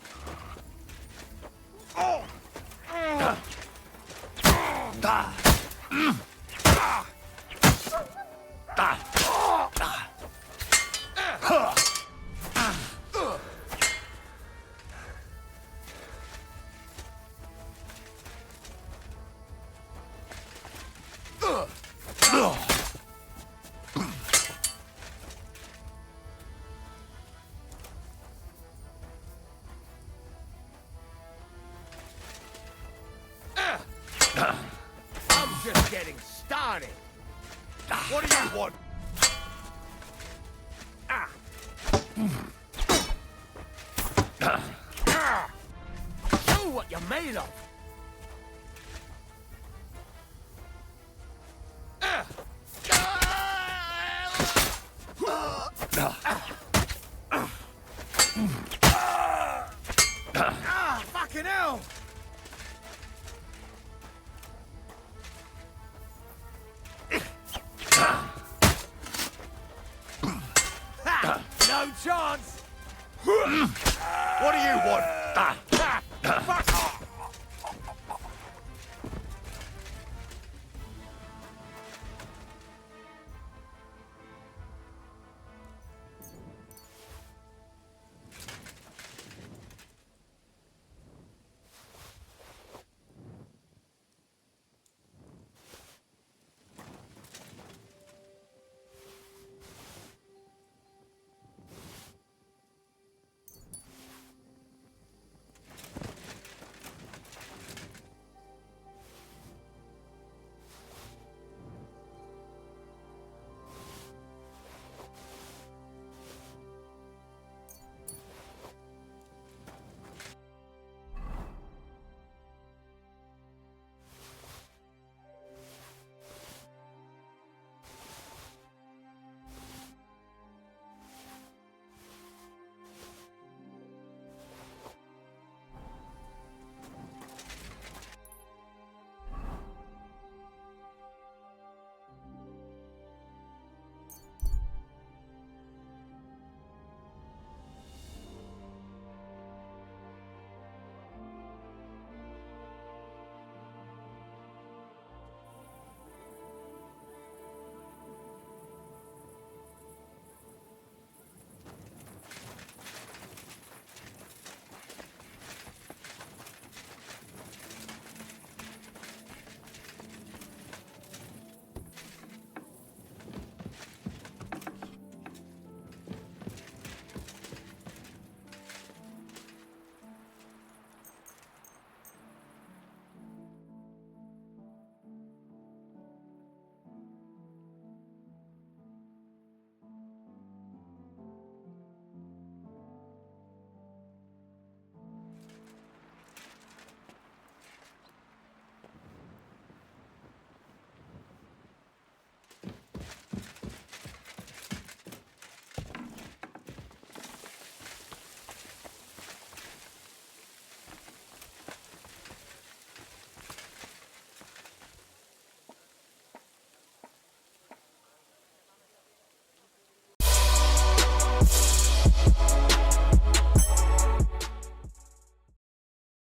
Oh! I'm just getting started. What do you want? Show what you're made of. Fucking hell! What do you want? Fuck off!